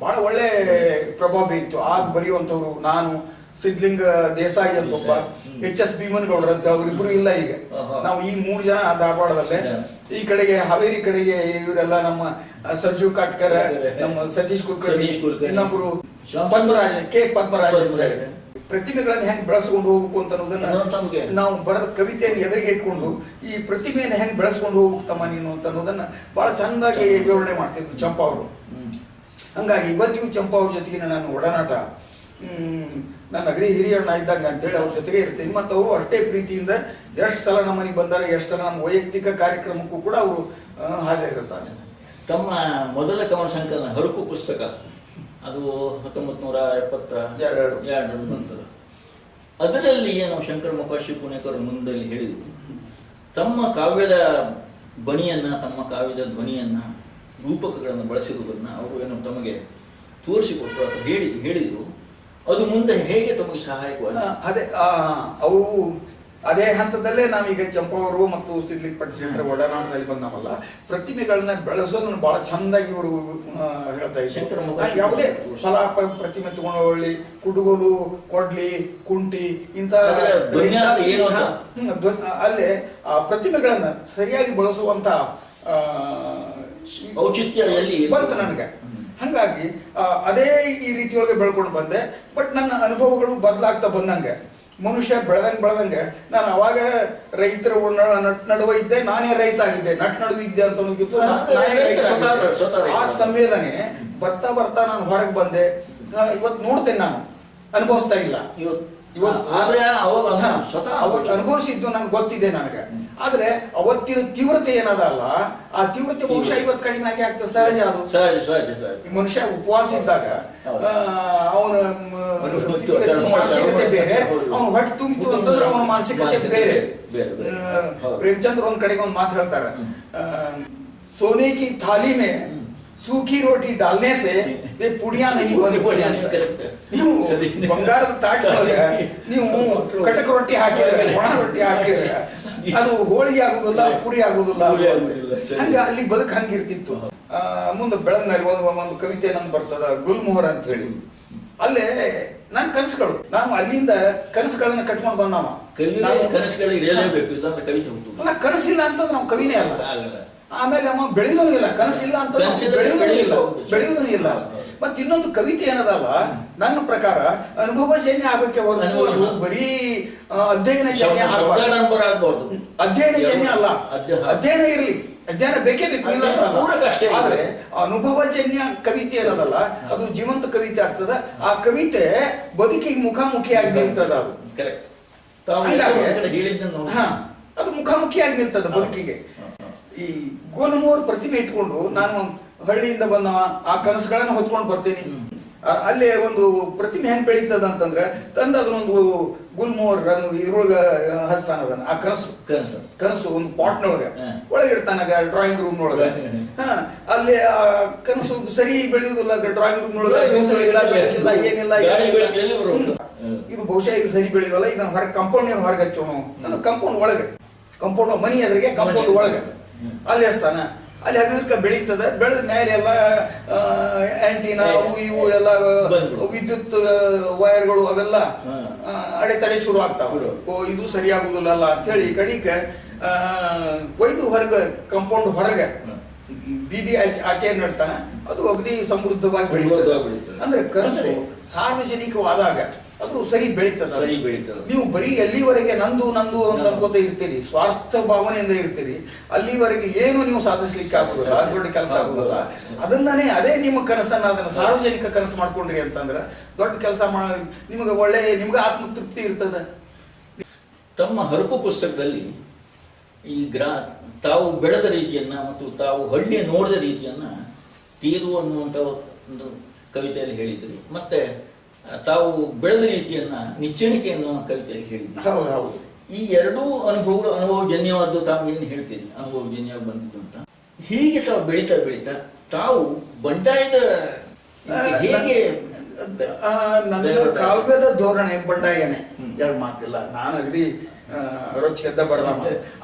ಬಹಳ ಒಳ್ಳೆ ಪ್ರಭಾವ ಬೀರಿತ್ತು. ಆಗ ಬರೆಯುವಂತವ್ರು ನಾನು, ಸಿದ್ಲಿಂಗ ದೇಸಾಯಿ ಅಂತ ಒಬ್ಬ, HS ಭೀಮನಗೌಡ್ರ ಅಂತ, ಅವರಿಬ್ರು ಇಲ್ಲ ಈಗ. ನಾವು ಈ 3 ಜನ ಧಾರವಾಡದಲ್ಲೇ. ಈ ಕಡೆಗೆ ಹಾವೇರಿ ಕಡೆಗೆ ಇವರೆಲ್ಲ ನಮ್ಮ ಸರ್ಜು ಕಾಟ್ಕರ್, ನಮ್ಮ ಸತೀಶ್ ಕುಲಕರ್ಣಿ, ಇನ್ನೊಬ್ರು ಪದ್ಮರಾಜ್ ಅಂತ ಹೇಳಿ. ಪ್ರತಿಮೆಗಳನ್ನು ಹೆಂಗ್ ಬೆಳೆಸ್ಕೊಂಡು ಹೋಗ್ಬೇಕು ಅಂತ ಅನ್ನೋದನ್ನ ನಾವು ಬರೆದ ಕವಿತೆಯನ್ನು ಎದುರಿಗೆ ಇಟ್ಕೊಂಡು ಈ ಪ್ರತಿಮೆಯನ್ನು ಹೆಂಗ್ ಬೆಳೆಸ್ಕೊಂಡು ಹೋಗ್ತಮ್ಮ ನೀನು ಅಂತ ಅನ್ನೋದನ್ನ ಬಹಳ ಚಂದಾಗಿ ವಿವರಣೆ ಮಾಡ್ತಿದ್ರು ಚಂಪಾ ಅವರು. ಹಂಗಾಗಿ ಇವತ್ತಿಗೂ ಚಂಪಾ ಅವ್ರ ಜೊತೆಗಿನ ನನ್ನ ಒಡನಾಟ ನನ್ನ ಅಗದಿ ಹಿರಿಯಣ್ಣ ಇದ್ದಂಗ ಅಂತೇಳಿ ಅವ್ರ ಜೊತೆಗೆ ಇರ್ತೀನಿ. ಮತ್ತು ಅವರು ಅಷ್ಟೇ ಪ್ರೀತಿಯಿಂದ ಎಷ್ಟು ಸಲ ನಮ್ಮ ಮನೆಗೆ ಬಂದಾರೆ, ಎಷ್ಟು ಸಲ ನಮ್ಮ ವೈಯಕ್ತಿಕ ಕಾರ್ಯಕ್ರಮಕ್ಕೂ ಕೂಡ ಅವರು ಹಾಜರಿರ್ತಾರೆ. ತಮ್ಮ ಮೊದಲ ಕವನ ಸಂಕಲನ ಹರಕು ಪುಸ್ತಕ, ಅದು 1972 ನಂತರ, ಅದರಲ್ಲಿ ಏನು ಶಂಕರ ಮೊಕಾಶಿ ಪುಣೇಕರ್ ಮುಂದಲ್ಲಿ ಹೇಳಿದರು, ತಮ್ಮ ಕಾವ್ಯದ ಬಣಿಯನ್ನ, ತಮ್ಮ ಕಾವ್ಯದ ಧ್ವನಿಯನ್ನ, ರೂಪಕಗಳನ್ನು ಬಳಸಿರುವುದನ್ನ ಅವರು ಏನು ತಮಗೆ ತೋರಿಸಿಕೊಟ್ಟರು ಅಥವಾ ಹೇಳಿದರು. ಅದು ಮುಂದೆ ಹೇಗೆ ತಮಗೆ ಸಹಾಯಕವಾಗಿ? ಅವು ಅದೇ ಹಂತದಲ್ಲೇ ನಾವೀಗ ಚಂಪಾ ಅವರು ಮತ್ತು ಸಿದ್ಲಿಂಗ್ ಪಟ್ಟಿ ಒಡನಾಟದಲ್ಲಿ ಬಂದವಲ್ಲ, ಪ್ರತಿಮೆಗಳನ್ನ ಬೆಳೆಸೋದನ್ನ ಬಹಳ ಚಂದಾಗಿ ಇವರು ಹೇಳ್ತಾ ಇದ್ದಾರೆ. ಯಾವುದೇ ಪ್ರತಿಮೆ ತಗೊಂಡೋಗ್ಲಿ, ಕುಡುಗೋಲು, ಕೊಡ್ಲಿ, ಕುಂಟಿ, ಇಂಥ ಅಲ್ಲೇ ಆ ಪ್ರತಿಮೆಗಳನ್ನ ಸರಿಯಾಗಿ ಬಳಸುವಂತ ಔಚಿತ್ಯ ಬಂತು ನನಗೆ. ಹಂಗಾಗಿ ಅದೇ ಈ ರೀತಿಯೊಳಗೆ ಬೆಳ್ಕೊಂಡು ಬಂದೆ. ಬಟ್ ನನ್ನ ಅನುಭವಗಳು ಬದಲಾಗ್ತಾ ಬಂದಂಗೆ, ಮನುಷ್ಯ ಬೆಳೆದಂಗೆ ನಾನು ಅವಾಗ ರೈತರ ನಡುವೆ ಇದ್ದೆ, ನಾನೇ ರೈತ ಆಗಿದ್ದೆ, ನಡುವೆ ಇದ್ದೆ ಅಂತ ಆ ಸಂವೇದನೆ ಬರ್ತಾ ನಾನು ಹೊರಗೆ ಬಂದೆ. ಇವತ್ತು ನೋಡ್ತೇನೆ, ನಾನು ಅನುಭವಿಸ್ತಾ ಇಲ್ಲ. ಆದ್ರೆ ಅವಾಗ ಸ್ವತಃ ಅವತ್ತು ಅನುಭವಿಸಿದ್ದು ನನ್ಗೆ ಗೊತ್ತಿದೆ ನನಗೆ. ಆದ್ರೆ ಅವತ್ತಿನ ತೀವ್ರತೆ ಏನದಲ್ಲ, ಆ ತೀವ್ರತೆ ಬಹುಶಃ ಇವತ್ತು ಕಡಿಮೆ ಆಗಿ ಆಗ್ತದೆ. ಸಹಜ ಅದು, ಸಹಜ. ಮನುಷ್ಯ ಉಪವಾಸ ಇದ್ದಾಗ ಅವನ ಮಾನಸಿಕತೆ ಬೇರೆ, ಅವನು ಹೊಟ್ಟೆ ತುಂಬಿತು ಅಂತಂದ್ರೆ ಅವನ ಮಾನಸಿಕತೆ ಬೇರೆ. ಪ್ರೇಮಚಂದ್ರ ಒಂದ್ ಕಡೆಗೆ ಒಂದ್ ಮಾತು ಹೇಳ್ತಾರೆ, ಸೋನೆ ಕಿ ಥಾಲಿ ಮೇ सूखी रोटी डालने से वे पुड़िया नहीं बनती. ನೀವು ಬಂಗಾರದ ತಾಟೊಳಗೆ ನೀವು ಕಟಕ ರೊಟ್ಟಿ ಹಾಕಿದ್ರೆ, ಒಣ ರೊಟ್ಟಿ ಹಾಕಿದ್ರೆ ಅದು ಹೋಳಿಗೆ ಆಗುದಿಲ್ಲ, ಪುರಿ ಆಗುದಿಲ್ಲ. ಹಂಗ ಅಲ್ಲಿ ಬದುಕು ಹಂಗಿರ್ತಿತ್ತು. ಮುಂದೆ ಬೆಳಗ್ನಲ್ಲಿ ಒಂದು ಕವಿತೆ ನಮ್ಗೆ ಬರ್ತದ, ಗುಲ್ಮೋಹರ್ ಅಂತ ಹೇಳಿ. ಅಲ್ಲೇ ನನ್ನ ಕನಸುಗಳು, ನಾವು ಅಲ್ಲಿಂದ ಕನಸುಗಳನ್ನ ಕಟ್ಕೊಂಡು ಬಂದವ. ಕನಸಿಲ್ಲ ಅಂತ ನಾವು ಕವಿನೇ ಅಲ್ಲ. ಆಮೇಲೆ ಅವ ಬೆಳೆಯೋದು ಇಲ್ಲ, ಕನಸಿಲ್ಲ ಅಂತ ಬೆಳೆಯೋದು ಇಲ್ಲ. ಮತ್ತೆ ಇನ್ನೊಂದು ಕವಿತೆ ಏನದಲ್ಲ, ನನ್ನ ಪ್ರಕಾರ ಅನುಭವಜನ್ಯ ಆಗಕ್ಕೆ ಹೊರತು ಬರೀ ಅಧ್ಯಯನಜನ್ಯ ಆಗ್ಬಾರ್ದು. ಅಧ್ಯಯನಜನ್ಯ ಅಲ್ಲ, ಅಧ್ಯಯನ ಇರ್ಲಿ, ಅಧ್ಯಯನ ಬೇಕೇ ಬೇಕು, ಇಲ್ಲ ಆದ್ರೆ ಅನುಭವಜನ್ಯ ಕವಿತೆ ಏನದಲ್ಲ, ಅದು ಜೀವಂತ ಕವಿತೆ ಆಗ್ತದ. ಆ ಕವಿತೆ ಬದುಕಿಗೆ ಮುಖಾಮುಖಿಯಾಗಿ ನಿಲ್ತದ. ಅದು ಅದು ಮುಖಾಮುಖಿಯಾಗಿ ನಿಲ್ತದ ಬದುಕಿಗೆ. ಈ ಗೋಲಮೋರ್ ಪ್ರತಿಮೆ ಇಟ್ಕೊಂಡು ನಾನು ಹಳ್ಳಿಯಿಂದ ಬಂದವ, ಆ ಕನಸುಗಳನ್ನ ಹೊತ್ಕೊಂಡು ಬರ್ತೀನಿ. ಅಲ್ಲೇ ಒಂದು ಪ್ರತಿಮೆ ಹೆಂಗ್ ಬೆಳೀತದ ಅಂತಂದ್ರೆ, ತಂದ ಅದನ್ನೊಂದು ಗುಲ್ಮೋರ್ ಇದ್ರೊಳಗ ಹಸ್ತಾನ ಅದನ್ನ, ಆ ಕನಸು ಒಂದು ಪಾಟ್ನೊಳಗ ಒಳಗೆ ಇಡ್ತಾನ, ಡ್ರಾಯಿಂಗ್ ರೂಮ್ ನೊಳಗ. ಅಲ್ಲಿ ಆ ಕನಸು ಸರಿ ಬೆಳೆಯುದಿಲ್ಲ, ಡ್ರಾಯಿಂಗ್ ರೂಮ್ ನೊಳಗ ಏನಿಲ್ಲ. ಇದು ಬಹುಶಃ ಇದು ಸರಿ ಬೆಳೆಯೋಲ್ಲ, ಇದನ್ನ ಹೊರಗೆ ಕಂಪೌಂಡ್ ಹೊರಗೆ ಹಚ್ಚೋಣ, ಕಂಪೌಂಡ್ ಒಳಗೆ, ಕಂಪೌಂಡ್ ಮನಿ ಎದುರಿಗೆ ಕಂಪೌಂಡ್ ಒಳಗೆ ಅಲ್ಲಿ ಹಸ್ತಾನ. ಅಲ್ಲಿ ಹಗರ್ಕ ಬೆಳೀತದ. ಬೆಳೆದ ಮೇಲೆ ಎಲ್ಲ ಆಂಟಿನಾ ಇವು ಎಲ್ಲ ವಿದ್ಯುತ್ ವೈರ್ಗಳು ಅವೆಲ್ಲ ಅಡೆತಡೆ ಶುರು ಆಗ್ತಾವ. ಇದು ಸರಿಯಾಗುದಿಲ್ಲ ಅಂತ ಹೇಳಿ ಕಡಿಗೆ ಒಯ್ದು ಹೊರಗೆ, ಕಂಪೌಂಡ್ ಹೊರಗೆ ಬೀದಿ ಆಚೆ ನಡ್ತಾನ. ಅದು ಅಗದಿ ಸಮೃದ್ಧವಾಗಿ ಬೆಳೀತದ. ಅಂದ್ರೆ ಕನಸು ಸಾರ್ವಜನಿಕವಾದಾಗ ಅದು ಸರಿ ಬೆಳೀತದ. ನೀವು ಬರೀ ಎಲ್ಲಿವರೆಗೆ ನಂದು ನಂದು ಅಂತ ಅನ್ಕೋತ ಇರ್ತೀರಿ, ಸ್ವಾರ್ಥ ಭಾವನೆಯಿಂದ ಇರ್ತೀರಿ, ಅಲ್ಲಿವರೆಗೆ ಏನು ನೀವು ಸಾಧಿಸ್ಲಿಕ್ಕೆ ಆಗುದಿಲ್ಲ, ದೊಡ್ಡ ಕೆಲಸ ಆಗುದಿಲ್ಲ. ಅದನ್ನೇ ಅದೇ ನಿಮ್ಮ ಕನಸನ್ನ ಅದನ್ನ ಸಾರ್ವಜನಿಕ ಕನಸು ಮಾಡ್ಕೊಂಡ್ರಿ ಅಂತಂದ್ರೆ ದೊಡ್ಡ ಕೆಲಸ ನಿಮಗೆ ನಿಮ್ಗೆ ಆತ್ಮತೃಪ್ತಿ ಇರ್ತದ. ತಮ್ಮ ಹರಕು ಪುಸ್ತಕದಲ್ಲಿ ಈ ತಾವು ಬೆಳೆದ ರೀತಿಯನ್ನ ಮತ್ತು ತಾವು ಹಳ್ಳಿಯ ನೋಡಿದ ರೀತಿಯನ್ನ ತೀರು ಅನ್ನುವಂತ ಒಂದು ಕವಿತೆಯಲ್ಲಿ ಹೇಳಿದ್ರಿ, ಮತ್ತೆ ತಾವು ಬೆಳೆದ ರೀತಿಯನ್ನ ನಿಚ್ಚಣಿಕೆ ಎನ್ನುವ ಕವಿತೆಯಲ್ಲಿ ಹೇಳಿದ್ರಿ. ಹೌದು. ಈ ಎರಡೂ ಅನುಭವಜನ್ಯವಾದ್ದು ತಾವು ಏನು ಹೇಳ್ತೀರಿ, ಅನುಭವಜನ್ಯವಾಗಿ ಬಂದಿದ್ದು ಅಂತ. ಹೀಗೆ ತಾವು ಬೆಳೀತಾ ತಾವು ಬಂಡಾಯದ ಹೇಗೆ ನನ್ನ ಕಾವ್ಯದ ಧೋರಣೆ ಬಂಡಾಯನೇ, ಎರಡು ಮಾತಿಲ್ಲ. ನಾನು ಅಗದಿ ರೊಚ್ಚಿಗೆದ್ದ ಬರಲ್ಲ,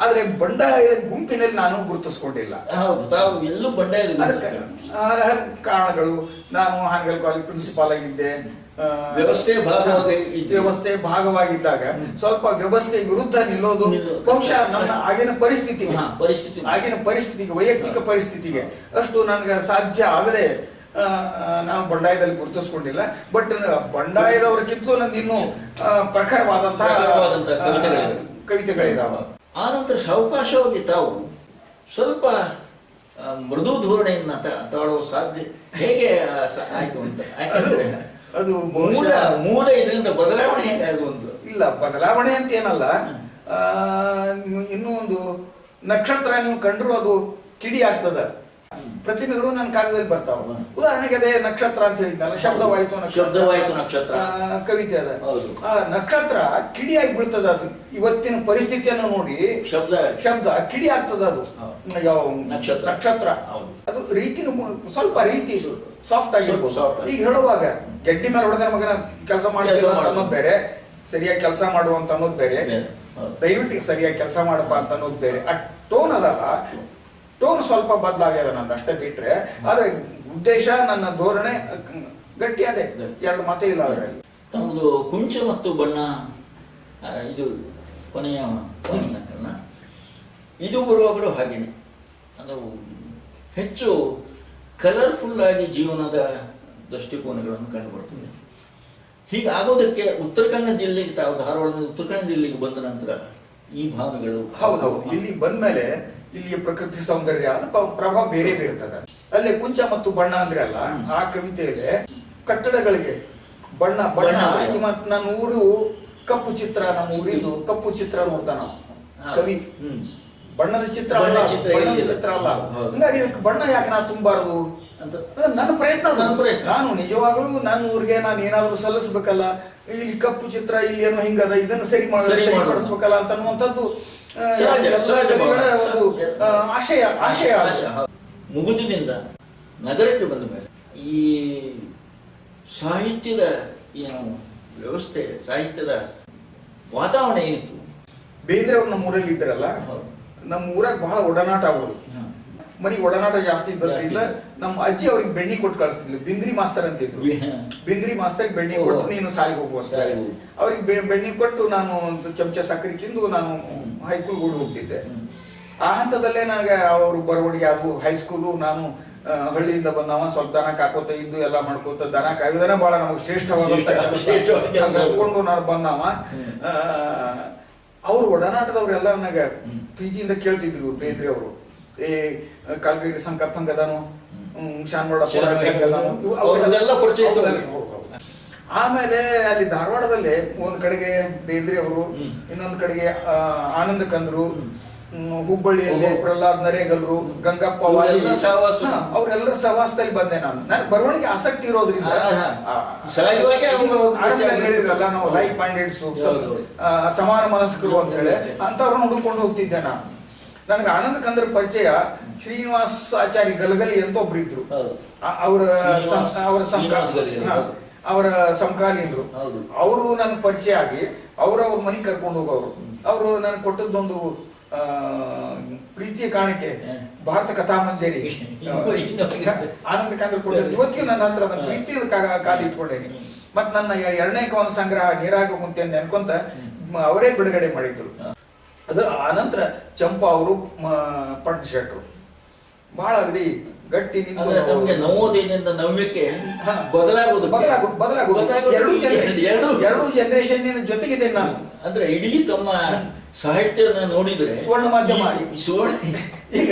ಆದ್ರೆ ಬಂಡಾಯ ಗುಂಪಿನಲ್ಲಿ ನಾನು ಗುರುತಿಸ್ಕೊಂಡಿಲ್ಲ. ಹೌದು, ತಾವು ಎಲ್ಲೂ ಬಂಡಾಯದ ಕಾರಣಗಳು. ನಾನು ಹಾನಗಲ್ ಕಾಲೇಜ್ ಪ್ರಿನ್ಸಿಪಾಲ್ ಆಗಿದ್ದೆ. ವ್ಯವಸ್ಥೆ ಭಾಗವಾಗಿದ್ದಾಗ ಸ್ವಲ್ಪ ವ್ಯವಸ್ಥೆ ವಿರುದ್ಧ ನಿಲ್ಲೋದು ಬಹುಶಃ ನನ್ನ ಆಗಿನ ಪರಿಸ್ಥಿತಿಗೆ ವೈಯಕ್ತಿಕ ಪರಿಸ್ಥಿತಿಗೆ ಅಷ್ಟು ನನಗೆ ಸಾಧ್ಯ ಆಗದೆ ನಾನು ಬಂಡಾಯದಲ್ಲಿ ಗುರುತಿಸ್ಕೊಂಡಿಲ್ಲ. ಬಟ್ ಬಂಡಾಯದವರಿಗಿಂತಲೂ ನಂದು ಇನ್ನೂ ಪ್ರಖರವಾದಂತಹ ಕವಿತೆಗಳಿದಾವ. ಆ ನಂತರ ಸಾವಕಾಶವಾಗಿ ತಾವು ಸ್ವಲ್ಪ ಮೃದು ಧೋರಣೆಯನ್ನ ತಾಳುವ ಸಾಧ್ಯ ಹೇಗೆ ಆಯ್ತು ಅಂತ. ಯಾಕಂದ್ರೆ ಅದು ಮೂಲ ಇದರಿಂದ ಬದಲಾವಣೆ ಹೇಗಾಗುವಂತ ಇಲ್ಲ, ಬದಲಾವಣೆ ಅಂತ ಏನಲ್ಲ. ಇನ್ನೂ ಒಂದು ನಕ್ಷತ್ರ ನೀವು ಕಂಡ್ರು ಅದು ಕಿಡಿ ಆಗ್ತದ. ಪ್ರತಿಮೆಗಳು ನನ್ನ ಕಾವ್ಯದಲ್ಲಿ ಬರ್ತಾವ. ಉದಾಹರಣೆಗೆ ಅದೇ ನಕ್ಷತ್ರ ಅಂತ ಹೇಳಿದ್ನಲ್ಲ, ಶಬ್ದವಾಯಿತು ನಕ್ಷತ್ರ ಕವಿತೆ ಅದ. ಆ ನಕ್ಷತ್ರ ಕಿಡಿಯಾಗಿ ಬೀಳ್ತದ. ಅದು ಇವತ್ತಿನ ಪರಿಸ್ಥಿತಿಯನ್ನು ನೋಡಿ ಶಬ್ದ ಕಿಡಿ ಆಗ್ತದ. ಅದು ಯಾವ ನಕ್ಷತ್ರ ಅದು ರೀತಿನ ಸ್ವಲ್ಪ ರೀತಿ ಸಾಫ್ಟ್ ಆಗಿರ್ಬೋದು. ಈಗ ಹೇಳುವಾಗ ಗೆಡ್ಡಿ ಮೇಲೆ ಹೊಡೆದ ಮಗನ ಕೆಲಸ ಮಾಡ್ತೀವಿ ಅನ್ನೋದು ಬೇರೆ, ಸರಿಯಾಗಿ ಕೆಲಸ ಮಾಡುವಂತ ಅನ್ನೋದು ಬೇರೆ, ದಯವಿಟ್ಟು ಸರಿಯಾಗಿ ಕೆಲಸ ಮಾಡಪ್ಪ ಅಂತ ಅನ್ನೋದು ಬೇರೆ. ಆ ಟೋನ್ ಅದಲ್ಲ, ಟೋನ್ ಸ್ವಲ್ಪ ಬದಲಾಗ್ಯದ ನಂದು ಅಷ್ಟೇ ಬಿಟ್ರೆ. ಆದ್ರೆ ಉದ್ದೇಶ, ನನ್ನ ಧೋರಣೆ ಗಟ್ಟಿ ಅದೇ, ಎರಡು ಮಾತೇ ಇಲ್ಲ ಅದರಲ್ಲಿ. ತಮ್ಮದು ಕುಂಚ ಮತ್ತು ಬಣ್ಣ ಇದು ಕೊನೆಯ ಸಂಕಲನ, ಇದು ಬರುವಾಗಲೂ ಹಾಗೇನೆ. ಅದು ಹೆಚ್ಚು ಕಲರ್ಫುಲ್ ಆಗಿ ಜೀವನದ ದೃಷ್ಟಿಕೋನಗಳನ್ನು ಕಂಡುಬರ್ತದೆ. ಹೀಗಾಗೋದಕ್ಕೆ ಉತ್ತರ ಕನ್ನಡ ಜಿಲ್ಲೆಗೆ, ತಾವು ಧಾರವಾಡದ ಉತ್ತರ ಕನ್ನಡ ಜಿಲ್ಲೆಗೆ ಬಂದ ನಂತರ ಈ ಭಾವನೆಗಳು. ಹೌದೌದು, ಇಲ್ಲಿ ಬಂದ್ಮೇಲೆ ಇಲ್ಲಿಯ ಪ್ರಕೃತಿ ಸೌಂದರ್ಯ ಪ್ರಭಾವ ಬೇರೆ ಇರ್ತದೆ. ಅಲ್ಲೇ ಕುಂಚ ಮತ್ತು ಬಣ್ಣ ಅಂದ್ರೆ ಅಲ್ಲ, ಆ ಕವಿತೆಯಲ್ಲಿ ಕಟ್ಟಡಗಳಿಗೆ ಬಣ್ಣ. ನಾನು ಊರು ಕಪ್ಪು ಚಿತ್ರ ನಮ್ಮ ಊರಿಂದು ಕಪ್ಪು ಚಿತ್ರ ನೋಡ್ತಾನ ಕವಿ. ಹ್ಮ್. ಬಣ್ಣದ ಚಿತ್ರ ಬಣ್ಣದ ಅಲ್ಲ, ಚಿತ್ರ ಬಣ್ಣದ ಇಲ್ಲ. ಚಿತ್ರ ಅಲ್ಲ. ಹೌದು. ಹಂಗಾಗಿ ಇದಕ್ಕೆ ಬಣ್ಣ ಯಾಕೆ ನಾ ತುಂಬಾರದು ಅಂತ ನನ್ನ ಪ್ರಯತ್ನ. ನನ್ನ ಪ್ರಯತ್ನ. ನಾನು ನಿಜವಾಗ್ಲೂ ನನ್ನ ಊರಿಗೆ ನಾನು ಏನಾದ್ರು ಸಲ್ಲಿಸ್ಬೇಕಲ್ಲ, ಇಲ್ಲಿ ಕಪ್ಪು ಚಿತ್ರ ಇಲ್ಲಿ ಏನೋ ಹಿಂಗದ, ಇದನ್ನ ಸರಿಪಡಿಸ್ಬೇಕಲ್ಲ ಅಂತ ಅನ್ನುವಂಥದ್ದು ಕವಿಗಳ ಒಂದು ಆಶಯ. ಮುಗುದಿನಿಂದ ನಗರಕ್ಕೆ ಬಂದ ಮೇಲೆ ಈ ಸಾಹಿತ್ಯದ ಏನು ವ್ಯವಸ್ಥೆ, ಸಾಹಿತ್ಯದ ವಾತಾವರಣ ಏನಿತ್ತು. ಬೇಂದ್ರೆ ಅವ್ರು ನಮ್ಮ ಊರಲ್ಲಿ ಇದ್ರಲ್ಲ, ನಮ್ಮ ಊರಾಗ ಬಹಳ ಒಡನಾಟ ಆಗೋದು. ಮನೆಗೆ ಒಡನಾಟ ಜಾಸ್ತಿ ಇದ್ದದ್ರಿಂದ ನಮ್ಮ ಅಜ್ಜಿ ಅವ್ರಿಗೆ ಬೆಣ್ಣಿ ಕೊಟ್ಟು ಕಳಿಸ್ತಿದ್ಲು. ಬಿಂದ್ರಿ ಮಾಸ್ತರ್ ಅಂತ ಇದ್ರು. ಬಿಂದ್ರಿ ಮಾಸ್ತರ್ ಬೆಣ್ಣಿ ಕೊಟ್ಟು ನೀನು ಸಾಲಿಗೆ ಹೋಗುವಂತ ಅವ್ರಿಗೆ ಬೆಣ್ಣಿ ಕೊಟ್ಟು ನಾನು ಒಂದು ಚಮಚ ಸಕ್ಕರೆ ತಿಂದು ನಾನು ಹೈಸ್ಕೂಲ್ ಓಡಿ ಹೋಗ್ತಿದ್ದೆ. ಆ ಹಂತದಲ್ಲೇ ನನಗೆ ಅವರು ಬರವಣಿಗೆ ಅದು ಹೈಸ್ಕೂಲು. ನಾನು ಹಳ್ಳಿಯಿಂದ ಬಂದವ, ಸ್ವಲ್ಪ ದನ ಕಾಕೋತ ಇದ್ದು ಎಲ್ಲ ಮಾಡ್ಕೋತ, ದನ ಕಾಯುವುದನ್ನ ಬಹಳ ನಮಗೆ ಶ್ರೇಷ್ಠವಾದ ನಾನು ಬಂದವ. ಅವ್ರು ಒಡನಾಟದವ್ರೆಲ್ಲ ನನಗೆ ಪ್ರೀತಿಯಿಂದ ಕೇಳ್ತಿದ್ರು. ಬೇಂದ್ರೆ ಅವರು ಕಾಲ್ಗೇರಿ ಸಂಕಪ್ಪ ಹಂಗದಾನು, ಶಾನ್ವಾಡ ಆಮೇಲೆ ಅಲ್ಲಿ ಧಾರವಾಡದಲ್ಲಿ ಒಂದ್ ಕಡೆಗೆ ಬೇಂದ್ರೆ ಅವರು, ಇನ್ನೊಂದ್ ಕಡೆಗೆ ಆನಂದ ಕಂದ್ರು, ಹುಬ್ಬಳ್ಳಿಯಲ್ಲಿ ಪ್ರಹ್ಲಾದ್ ನರೇಗಲ್ರು, ಗಂಗಪ್ಪ ಅವ್ರೆಲ್ಲರ ಸಹವಾಸದಲ್ಲಿ ಬಂದೆ ನಾನು. ನನಗೆ ಬರವಣಿಗೆ ಆಸಕ್ತಿ ಇರೋದ್ರಿಂದ ಹೇಳಿದ್ರಲ್ಲ ನಾವು ಲೈಕ್ ಮೈಂಡೆಡ್ಸ್, ಸಮಾನ ಮನಸ್ಕರು ಅಂತ ಹೇಳಿ ಅಂತವ್ರನ್ನ ಹುಡುಕೊಂಡು ಹೋಗ್ತಿದ್ದೆ ನಾನು. ನನಗೆ ಆನಂದ ಕಂದ್ರ ಪರಿಚಯ ಶ್ರೀನಿವಾಸ್ ಆಚಾರ್ಯ ಗಲಗಲಿ ಅಂತ ಒಬ್ರು ಇದ್ರು. ಅವರ ಸಮಕಾಲೀನರು. ಅವರು ನನ್ನ ಪರಿಚಯ ಆಗಿ ಅವ್ರ ಮನೆಗೆ ಕರ್ಕೊಂಡು ಹೋಗೋರು. ಅವರು ನನ್ಗೆ ಕೊಟ್ಟದ್ದೊಂದು ಪ್ರೀತಿಯ ಕಾಣಿಕೆ ಭಾರತ ಕಥಾ ಮಂಜರಿ ಆನಂದ ಕಂದ್ರ ಕೊಟ್ಟದ್ದು. ಇವತ್ತಿಗೂ ನನ್ನ ಹತ್ರ ನನ್ನ ಪ್ರೀತಿಯ ಕಾದಿಟ್ಕೊಂಡೇನಿ. ಮತ್ ನನ್ನ 2ನೇ ಕವನ ಸಂಗ್ರಹ ನೀರಾಗ ಕುಂತೆ ನೆನ್ಕೊಂತ ಅವರೇ ಬಿಡುಗಡೆ ಮಾಡಿದ್ರು. ಅದು ಆನಂತರ ಚಂಪಾ ಅವರು, ಪಟ್ಟ ಶೆಟ್ರು ಬಹಳ ಅಗದಿ ಗಟ್ಟಿ ನಿಂತು ನವೋದಯದಿಂದ ನವ್ಯಕ್ಕೆ ಎರಡು ಜನರೇಷನ್ ಜೊತೆಗಿದೆ ನಾನು. ಅಂದ್ರೆ ಇಡೀ ತಮ್ಮ ಸಾಹಿತ್ಯ ನೋಡಿದ್ರೆ ಸುವರ್ಣ ಮಾಧ್ಯಮ. ಈಗ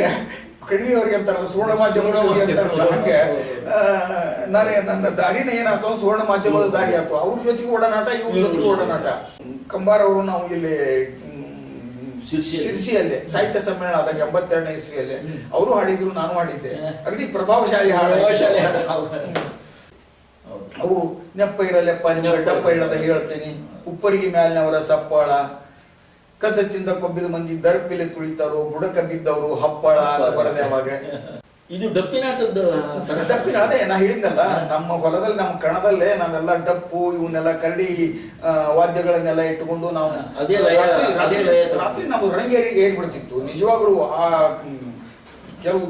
ಕಡಿಮೆ ಅವ್ರಿಗೆ ಅಂತಾರಲ್ಲ ಸುವರ್ಣ ಮಾಧ್ಯಮ ಅಂತಾರಲ್ಲ, ಹಂಗೆ ನನ್ನ ದಾರಿನ ಏನಾಯ್ತು ಸುವರ್ಣ ಮಾಧ್ಯಮದ ದಾರಿ ಆಯ್ತು. ಅವ್ರ ಜೊತೆಗೆ ಒಡನಾಟ, ಇವ್ರ ಜೊತೆಗೆ ಒಡನಾಟ. ಕಂಬಾರ್ ಅವರು ನಾವು ಇಲ್ಲಿ ಶಿರ್ಸಿಯಲ್ಲಿ ಸಾಹಿತ್ಯ ಸಮ್ಮೇಳನ ಆದಾಗ 82ನೇ ಇಸ್ವಿಯಲ್ಲಿ ಅವರು ಹಾಡಿದ್ರು, ನಾನು ಹಾಡಿದ್ದೆ. ಅಗದಿ ಪ್ರಭಾವಶಾಲಿ ಅವು ನೆಪ್ಪ ಇರಲೆಪ್ಪ ನಿಮ್ಮ ಡಪ್ಪ ಇಡದ ಹೇಳ್ತೇನೆ, ಉಪ್ಪರಿಗೆ ಮ್ಯಾಲಿನವರ ಸಪ್ಪಾಳ, ಕದ್ದ ತಿಂದ ಕೊಬ್ಬಿದ ಮಂದಿ ದರ್ಪಿಲೆ ತುಳಿತಾರೋ, ಬುಡಕ ಬಿದ್ದವರು ಹಪ್ಪಳ ಅಂತ ಬರದೆ. ಅವಾಗ ಇದು ಡಪ್ಪಿನಾಟದ್ದು ಡಪ್ಪಿನ ಅದೇ ನಾ ಹೇಳಿದ್ನಲ್ಲ, ನಮ್ಮ ಹೊಲದಲ್ಲಿ ನಮ್ಮ ಕಣದಲ್ಲೇ ನಾವೆಲ್ಲ ಡಪ್ಪು ಇವನ್ನೆಲ್ಲ ಕರಡಿ ವಾದ್ಯಗಳನ್ನೆಲ್ಲ ಇಟ್ಟುಕೊಂಡು ನಾವು ರಾತ್ರಿ ನಾವು ರಂಗೇರಿಗೆ ಏರ್ಬಿಡ್ತಿತ್ತು. ನಿಜವಾಗ್ಲೂ ಆ ಕೆಲವು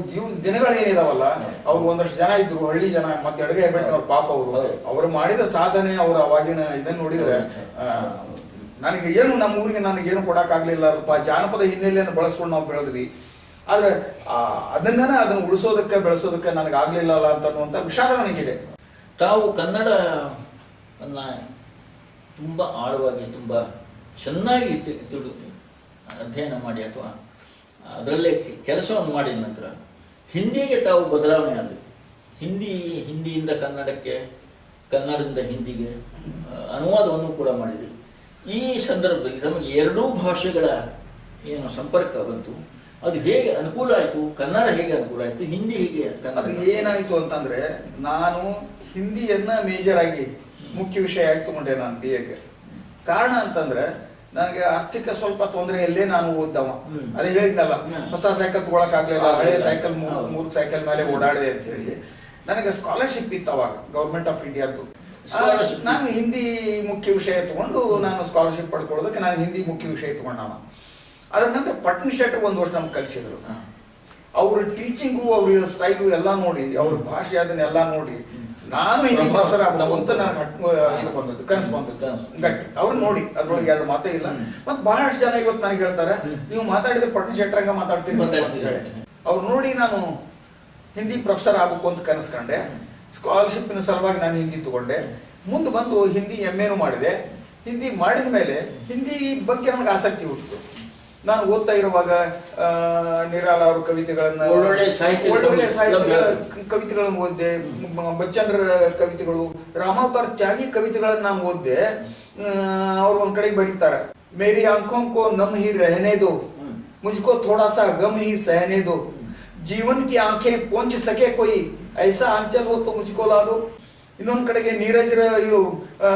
ದಿನಗಳೇನಿದಾವಲ್ಲ, ಅವ್ರು ಒಂದಷ್ಟು ಜನ ಇದ್ರು, ಹಳ್ಳಿ ಜನ, ಮತ್ತೆ ಎಡಗೆ ಹೆಬ್ಬೆಟ್ಟವ್ರ ಪಾಪ ಅವರು ಮಾಡಿದ ಸಾಧನೆ, ಅವ್ರ ಅವಾಗಿನ ಇದನ್ನ ನೋಡಿದ್ರೆ ನನಗೆ ಏನು ನಮ್ಮ ಊರಿಗೆ ನನಗೇನು ಕೊಡಕ್ಕಾಗ್ಲಿಲ್ಲಪ್ಪ. ಜಾನಪದ ಹಿನ್ನೆಲೆಯನ್ನು ಬಳಸ್ಕೊಂಡು ನಾವು ಬೆಳೆದ್ವಿ. ಆದ್ರೆ ಅದನ್ನ ಉಳಿಸೋದಕ್ಕೆ ಬೆಳೆಸೋದಕ್ಕೆ ನನಗೆ ಆಗ್ಲಿಲ್ಲಲ್ಲ ಅಂತನ್ನುವಂತ ವಿಚಾರ ನನಗಿದೆ. ತಾವು ಕನ್ನಡವನ್ನ ತುಂಬಾ ಆಳವಾಗಿ, ತುಂಬಾ ಚೆನ್ನಾಗಿ ಅಧ್ಯಯನ ಮಾಡಿ ಅಥವಾ ಅದರಲ್ಲೇ ಕೆಲಸವನ್ನು ಮಾಡಿದ ನಂತರ ಹಿಂದಿಗೆ ತಾವು ಬದಲಾವಣೆ ಆದವು. ಹಿಂದಿಯಿಂದ ಕನ್ನಡಕ್ಕೆ, ಕನ್ನಡದಿಂದ ಹಿಂದಿಗೆ ಅನುವಾದವನ್ನು ಕೂಡ ಮಾಡಿದ್ವಿ. ಈ ಸಂದರ್ಭದಲ್ಲಿ ನಮಗೆ 2 ಭಾಷೆಗಳ ಏನು ಸಂಪರ್ಕ ಬಂತು, ಅದು ಹೇಗೆ ಅನುಕೂಲ ಆಯ್ತು? ಕನ್ನಡ ಹೇಗೆ ಅನುಕೂಲ ಆಯ್ತು, ಹಿಂದಿ ಹೇಗೆ? ಅದು ಏನಾಯ್ತು ಅಂತಂದ್ರೆ, ನಾನು ಹಿಂದಿಯನ್ನ ಮೇಜರ್ ಆಗಿ ಮುಖ್ಯ ವಿಷಯ ಆಗಿ ತಗೊಂಡೆ ನಾನು BA-ಗೆ. ಕಾರಣ ಅಂತಂದ್ರೆ ನನಗೆ ಆರ್ಥಿಕ ಸ್ವಲ್ಪ ತೊಂದರೆಯಲ್ಲೇ ನಾನು ಓದ್ದವ. ಅದೇ ಹೇಳಿದ್ನಲ್ಲ, ಹೊಸ ಸೈಕಲ್ ತಗೊಳಕ್ ಆಗ್ಲಿಲ್ಲ, ಹಳೆ ಸೈಕಲ್ 3 ಸೈಕಲ್ ಮೇಲೆ ಓಡಾಡಿದೆ ಅಂತ ಹೇಳಿ. ನನಗೆ ಸ್ಕಾಲರ್ಶಿಪ್ ಇತ್ತು ಅವಾಗ, ಗವರ್ಮೆಂಟ್ ಆಫ್ ಇಂಡಿಯಾದ್ದು. ನಾನು ಹಿಂದಿ ಮುಖ್ಯ ವಿಷಯ ತಗೊಂಡು ನಾನು ಸ್ಕಾಲರ್ಶಿಪ್ ಪಡ್ಕೊಳ್ಳೋದಕ್ಕೆ ನಾನು ಹಿಂದಿ ಮುಖ್ಯ ವಿಷಯ ತಗೊಂಡವ. ಅದ್ರ ನಂತರ ಪಟ್ನ ಶೆಟ್ರು 1 ವರ್ಷ ನಮ್ಗೆ ಕಲಿಸಿದ್ರು. ಅವ್ರ ಟೀಚಿಂಗು, ಅವ್ರ ಸ್ಟೈಲು ಎಲ್ಲ ನೋಡಿ, ಅವ್ರ ಭಾಷೆ ಅದನ್ನೆಲ್ಲ ನೋಡಿ ನಾನು ಹಿಂದಿ ಪ್ರೊಫೆಸರ್ ಆಗಬೇಕು ಅಂತ ನನಗೆ ಇದು ಬಂದದ್ದು, ಕನಸು ಬಂದದ್ದು ಗಟ್ಟಿ. ಅವ್ರು ನೋಡಿ ಅದ್ರೊಳಗೆ 2 ಮಾತೇ ಇಲ್ಲ. ಮತ್ ಬಹಳಷ್ಟು ಜನ ಇವತ್ತು ನನಗೆ ಹೇಳ್ತಾರೆ, ನೀವು ಮಾತಾಡಿದ್ರೆ ಪಟ್ನ ಶೆಟ್ರಂಗ ಮಾತಾಡ್ತೀನಿ ಅಂತ ಹೇಳಿ. ಅವ್ರು ನೋಡಿ ನಾನು ಹಿಂದಿ ಪ್ರೊಫೆಸರ್ ಆಗ್ಬೇಕು ಅಂತ ಕನಸ್ಕೊಂಡೆ. ಸ್ಕಾಲರ್ಶಿಪ್ನ ಸಲುವಾಗಿ ನಾನು ಹಿಂದಿ ತಗೊಂಡೆ. ಮುಂದೆ ಬಂದು ಹಿಂದಿ MA ಮಾಡಿದೆ. ಹಿಂದಿ ಮಾಡಿದ ಮೇಲೆ ಹಿಂದಿ ಬಗ್ಗೆ ನನಗೆ ಆಸಕ್ತಿ ಹುಟ್ಟಿತು. ನಾನು ಓದ್ತಾ ಇರುವಾಗ ನಿರಾಲ ಅವ್ರ ಕವಿತೆಗಳನ್ನ ಒಳ್ಳೊಳ್ಳೆ ಸಾಹಿತ್ಯ ಕವಿತೆಗಳನ್ನು ಓದಿದೆ. ಬಚ್ಚನ್ರ ಕವಿತೆಗಳು, ರಾಮಾವತಾರ್ ತ್ಯಾಗಿ ಕವಿತೆಗಳನ್ನ ನಾನು ಓದಿದೆ. ಅವ್ರು ಒಂದ್ ಕಡೆಗೆ ಬರೀತಾರೆ, ಮೇರಿ ಆಂಖೋं को नम ही रहने दो, मुझको थोड़ा सा गम ही सहने दो, जीवन की आंखें पहुंच सके कोई ऐसा आंचल हो तो मुझको ला दो. ಇನ್ನೊಂದ್ ಕಡೆಗೆ ನೀರಜ್ರ ಇವು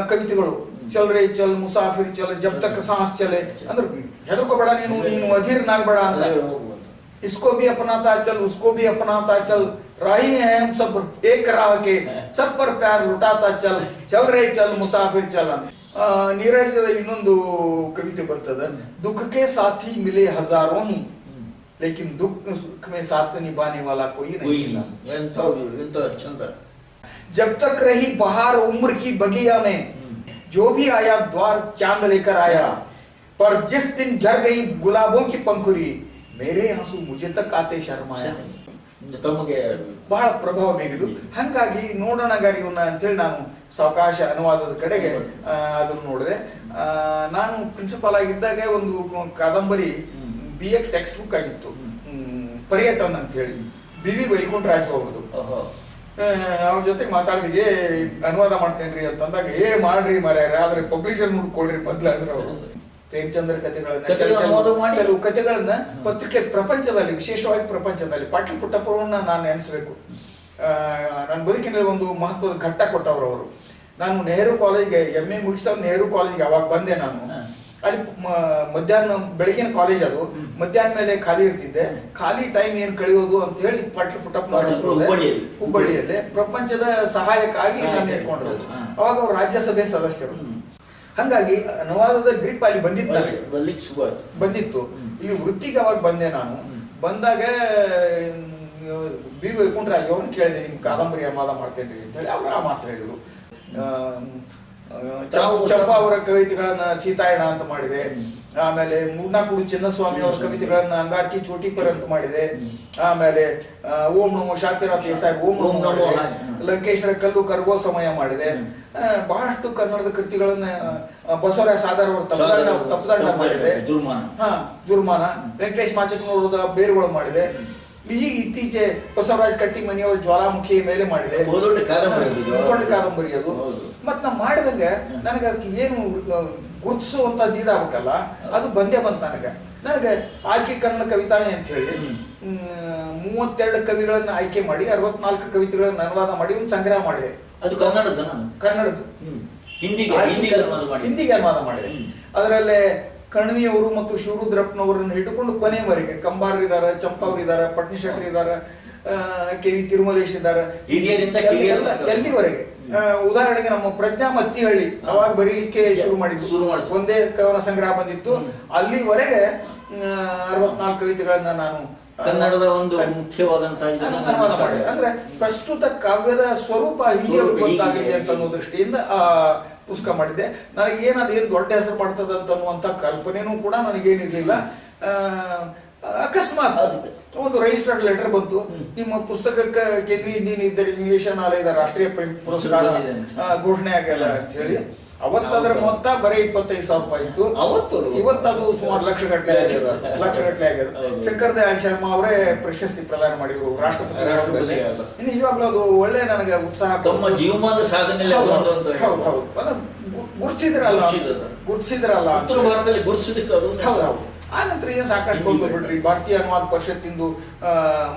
ಕವಿತೆಗಳು, ಚಲ್ ರೇ ಚಲ್ ಮುಸಾಫಿರ್ ಚಲ್ ಜಬ್ ತಕ್ ಸಾಸ್ ಚಲೆ, ಅಂದ್ರೆ ಹೆದರ್ಕೋಬೇಡ ನೀನು ಅಧೀರ್ನಾಗ್ಬೇಡ ಅಂತ. इसको भी अपनाता चल उसको भी अपनाता चल, राही है हम सब एक राह के, सब पर प्यार लुटाता चल, चल रहे चल मुसाफिर चल. ನೀರಜದ ಇನ್ನೊಂದು ಕವಿತೆ ಬರ್ತದ, ದುಃಖಕ್ಕೆ ಸಾಥಿ ಮಿಲೆ ಹಜಾರೋं ही, लेकिन दुख में साथ निभाने वाला कोई नहीं मिला. ಚಂದ. जब तक रही बहार उम्र की बगिया में, जो भी आया द्वार चांद लेकर आया, पर जिस दिन झड़ गई गुलाबों की पंखुरी, मेरे आंसू मुझे तक आते शर्माया. ತಮಗೆ ಬಹಳ ಪ್ರಭಾವ ಬೀರಿದು. ಹಂಗಾಗಿ ನೋಡೋಣ ಗಾಡಿ ಇವನ್ನ ಅಂತೇಳಿ ನಾನು ಸಾವಕಾಶ ಅನುವಾದದ ಕಡೆಗೆ ಅದನ್ನು ನೋಡಿದೆ. ನಾನು ಪ್ರಿನ್ಸಿಪಾಲ್ ಆಗಿದ್ದಾಗ ಒಂದು ಕಾದಂಬರಿ BA ಟೆಕ್ಸ್ಟ್ ಬುಕ್ ಆಗಿತ್ತು, ಪರ್ಯಟನ್ ಅಂತ ಹೇಳಿ, BV ವೈಕುಂಠರಾಜು ಅವ್ರದ್ದು. ಅವ್ರ ಜೊತೆಗೆ ಮಾತಾಡಿದಿಗೆ ಅನುವಾದ ಮಾಡ್ತೇನ್ರಿ ಅಂತಂದಾಗ, ಮಾಡ್ರಿ ಮಾರ್ಯಾರ, ಆದ್ರೆ ಪಬ್ಲಿಷರ್ ನೋಡ್ಕೊಳ್ರಿ ಬದ್ಲ ಅಂದ್ರೆ ಅವರು. ಪ್ರೇಮಚಂದ್ರ ಕೆಲವು ಕಥೆಗಳನ್ನ ಪತ್ರಿಕೆ ಪ್ರಪಂಚದಲ್ಲಿ, ವಿಶೇಷವಾಗಿ ಪ್ರಪಂಚದಲ್ಲಿ, ಪಾಟೀಲ್ ಪುಟ್ಟಪ್ಪರನ್ನ ನಾನು ನೆನೆಸ್ಬೇಕು. ನನ್ನ ಬದುಕಿನಲ್ಲಿ ಒಂದು ಮಹತ್ವದ ಘಟ್ಟ ಕೊಟ್ಟವ್ರು ಅವರು. ನಾನು ನೆಹರು ಕಾಲೇಜ್ಗೆ MA ಮುಗಿಸ್ತಾ ನೆಹರು ಕಾಲೇಜ್ಗೆ ಅವಾಗ ಬಂದೆ. ನಾನು ಅಲ್ಲಿ ಮಧ್ಯಾಹ್ನ, ಬೆಳಗಿನ ಕಾಲೇಜ್ ಅದು, ಮಧ್ಯಾಹ್ನ ಮೇಲೆ ಖಾಲಿ ಇರ್ತಿದ್ದೆ. ಖಾಲಿ ಟೈಮ್ ಏನ್ ಕಳೆಯೋದು ಅಂತ ಹೇಳಿ ಪಾಟೀಲ್ ಪುಟ್ಟಪ್ಪನವರು ಹುಬ್ಬಳ್ಳಿಯಲ್ಲಿ ಪ್ರಪಂಚದ ಸಹಾಯಕ್ಕಾಗಿ ನಾನು ಇಟ್ಕೊಂಡ್ರು. ಅವಾಗ ಅವ್ರು ರಾಜ್ಯಸಭೆ ಸದಸ್ಯರು. ಹಂಗಾಗಿ ಅನುವಾದದ ಗ್ರಿಪ್ ಅಲ್ಲಿ ಬಂದಿತ್ತು. ಇಲ್ಲಿ ವೃತ್ತಿಗೆ ಅವಾಗ ಬಂದೆ. ನಾನು ಬಂದಾಗ BV ವೈಕುಂಠರಾಜ್ ಅವ್ರನ್ನ ಕೇಳಿದೆ, ನಿಮ್ ಕಾದಂಬರಿ ಅನುವಾದ ಮಾಡ್ತೇನ್ರಿ ಅಂತ ಹೇಳಿ. ಅವ್ರು ಆ ಮಾತ್ರ ಹೇಳಿದ್ರು. ಚಂಪಾ ಅವರ ಕವಿತೆಗಳನ್ನ ಸೀತಾಯಣ ಅಂತ ಮಾಡಿದೆ. ಆಮೇಲೆ ಮೂರ್ನಾಕುಡು ಚಿನ್ನಸ್ವಾಮಿ ಅವರ ಕವಿತೆಗಳನ್ನ ಅಂಗಾರ್ಕಿ ಚೋಟಿಪರ್ ಅಂತ ಮಾಡಿದೆ. ಆಮೇಲೆ ಓಂ ನಮೋ ಶಾಂತಿನಾಥ್ ದೇಸಾಯಿ ಓಂ ನಮೋ, ಲಂಕೇಶ್ವರ ಕಲ್ಲು ಕರಗೋ ಸಮಯ ಮಾಡಿದೆ. ಬಹಳಷ್ಟು ಕನ್ನಡದ ಕೃತಿಗಳನ್ನ ಬಸವರಾಜ ಸಾದರ್ ಅವರು ತಪ್ಪದಂಡ ಮಾಡಿದೆ. ಜುರ್ಮಾನ, ವೆಂಕಟೇಶ್ ಮಾಚಕ್ನವರದ ಬೇರುಗಳು ಮಾಡಿದೆ. ಈಗ ಇತ್ತೀಚೆ ಬಸವರಾಜ್ ಕಟ್ಟಿಮನಿಯವರು ಜ್ವಾಲಾಮುಖಿ ಮೇಲೆ ಮಾಡಿದೆ. ದೊಡ್ಡ ಕಾದಂಬರಿ ಅದು. ಮತ್ ನಾ ಮಾಡಿದಂಗ ನನಗ ಏನು ಗುರುತಿಸುವಂತದ್ದು ಇದಾಗಬೇಕಲ್ಲ, ಅದು ಬಂದೇ ಬಂತ ನನಗೆ ಆಜ್ಕಿ ಕನ್ನಡ ಕವಿತಾನೆ ಅಂತ ಹೇಳಿ 32 ಕವಿಗಳನ್ನ ಆಯ್ಕೆ ಮಾಡಿ 64 ಕವಿತೆಗಳನ್ನ ಅನುವಾದ ಮಾಡಿ ಒಂದು ಸಂಗ್ರಹ ಮಾಡಿದೆ. ಅದು ಕನ್ನಡದ್ದು ಹಿಂದಿಗೆ ಅನುವಾದ ಮಾಡಿದೆ. ಅದರಲ್ಲೇ ಕಣ್ವಿಯವರು ಮತ್ತು ಶಿವರುದ್ರಪ್ಪನವರನ್ನು ಹಿಡ್ಕೊಂಡು ಕೊನೆವರೆಗೆ ಕಂಬಾರರಿದ್ದಾರೆ, ಚಂಪಾವರಿದ್ದಾರೆ, ಪಟ್ನಿಶೆಟ್ಟರ್ ಇದ್ದಾರೆ, KV ತಿರುಮಲೇಶ್ ಇದ್ದಾರೆ, ಎಲ್ಲಿವರೆಗೆ. ಉದಾಹರಣೆಗೆ ನಮ್ಮ ಪ್ರಜ್ಞಾ ಮತ್ತಿಹಳ್ಳಿ ಅವಾಗ ಬರೀಲಿಕ್ಕೆ ಶುರು ಮಾಡಿದ್ದು, ಒಂದೇ ಕವನ ಸಂಗ್ರಹ ಬಂದಿತ್ತು. ಅಲ್ಲಿವರೆಗೆ 64 ಕವಿತೆಗಳನ್ನ ನಾನು ಕನ್ನಡದ ಒಂದು ಮುಖ್ಯವಾದಂತಹ ಅನುವಾದ ಮಾಡಿದೆ. ಅಂದ್ರೆ ಪ್ರಸ್ತುತ ಕಾವ್ಯದ ಸ್ವರೂಪ ಹಿಂದಿಯವ್ರಿಗೆ ಗೊತ್ತಾಗಲಿ ಅಂತ ಅನ್ನೋ ದೃಷ್ಟಿಯಿಂದ ಪುಸ್ತಕ ಮಾಡಿದ್ದೆ. ನನಗೆ ಏನ್ ದೊಡ್ಡ ಹೆಸರು ಮಾಡ್ತದ ಅಂತ ಅನ್ನುವಂತ ಕಲ್ಪನೆನೂ ಕೂಡ ನನಗೇನಿರ್ಲಿಲ್ಲ. ಅಕಸ್ಮಾತ್ ಒಂದು ರಿಜಿಸ್ಟರ್ಡ್ ಲೆಟರ್ ಬಂತು, ನಿಮ್ಮ ಪುಸ್ತಕಕ್ಕೆ ಕೇಂದ್ರೀಯ ಹಿಂದಿ ನಿರ್ದೇಶನಾಲಯದ ರಾಷ್ಟ್ರೀಯ ಪುರಸ್ಕಾರ ಘೋಷಣೆ ಆಗ್ಯದ ಅಂತ ಹೇಳಿ. ಅವತ್ತದ್ರ ಮೊತ್ತ ಬರೀ 25,000 ರೂಪಾಯಿ ಇತ್ತು. ಇವತ್ತದು ಸುಮಾರು ಲಕ್ಷಗಟ್ಟಲೆ ಆಗ್ಯದ. ಶಂಕರ್ ದಯಾಳ್ ಶರ್ಮಾ ಅವರೇ ಪ್ರಶಸ್ತಿ ಪ್ರದಾನ ಮಾಡಿದ್ರು ರಾಷ್ಟ್ರಪತಿ. ನಿಜವಾಗ್ಲೂ ಅದು ಒಳ್ಳೆ ನನಗೆ ಉತ್ಸಾಹ. ತಮ್ಮ ಜೀವಮಾನದ ಸಾಧನೆ ಗುರ್ತಿಸಿದ್ರಲ್ಲ ಉತ್ತರ ಭಾರತದಲ್ಲಿ ಗುರ್ತಿಸಿದಕ್ಕೆ ಅದು. ಹೌದೌದು. ಆ ನಂತರ ಏನ್ ಸಾಕಷ್ಟು ಬಂದು ಬಿಡ್ರಿ, ಭಾರತೀಯ ಅನುವಾದ ಪರಿಷತ್ತಿಂದು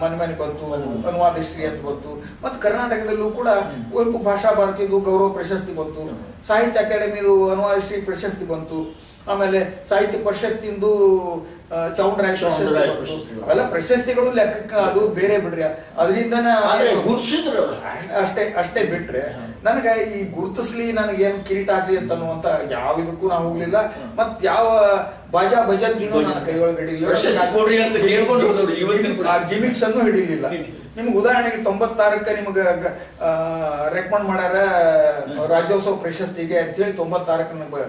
ಮನೆ ಬಂತು, ಅನುವಾದ ಶ್ರೀ ಅಂತ ಬಂತು. ಮತ್ತು ಕರ್ನಾಟಕದಲ್ಲೂ ಕೂಡ ಕುವೆಂಪು ಭಾಷಾ ಭಾರತಿದು ಗೌರವ ಪ್ರಶಸ್ತಿ ಬಂತು, ಸಾಹಿತ್ಯ ಅಕಾಡೆಮಿದು ಅನುವಾದ ಶ್ರೀ ಪ್ರಶಸ್ತಿ ಬಂತು. ಆಮೇಲೆ ಸಾಹಿತ್ಯ ಪರಿಷತ್ತಿಂದು ಚೌಂಡರಾಯ ಪ್ರಶಸ್ತಿ. ಅವೆಲ್ಲ ಪ್ರಶಸ್ತಿಗಳು ಲೆಕ್ಕಕ್ಕೆ ಅದು ಬೇರೆ ಬಿಡ್ರಿ. ಅದರಿಂದ ಅಷ್ಟೇ ಬಿಟ್ರೆ ನನಗ ಈ ಗುರುತಿಸ್ಲಿ, ನನಗೇನು ಕಿರೀಟ ಆಗ್ಲಿ ಅಂತ ಅನ್ನುವಂತ ಯಾವ ಇದಕ್ಕೂ ನಾವು ಹೋಗ್ಲಿಲ್ಲ. ಮತ್ ಯಾವ ಬಾಜಾ ಭಜನ್ಗೂ ನನ್ನ ಕೈ ಒಳಗೆ ಹಿಡಿಲಿಲ್ಲ, ಗಿಮಿಕ್ಸ್ ಅನ್ನು ಹಿಡಿಲಿಲ್ಲ. ನಿಮ್ಗೆ ಉದಾಹರಣೆಗೆ 96ಕ್ಕೆ ನಿಮ್ಗ ರೆಕಮೆಂಡ್ ಮಾಡ್ಯಾರ ರಾಜ್ಯೋತ್ಸವ ಪ್ರಶಸ್ತಿಗೆ ಅಂತ ಹೇಳಿ 96ಕ್ಕೆ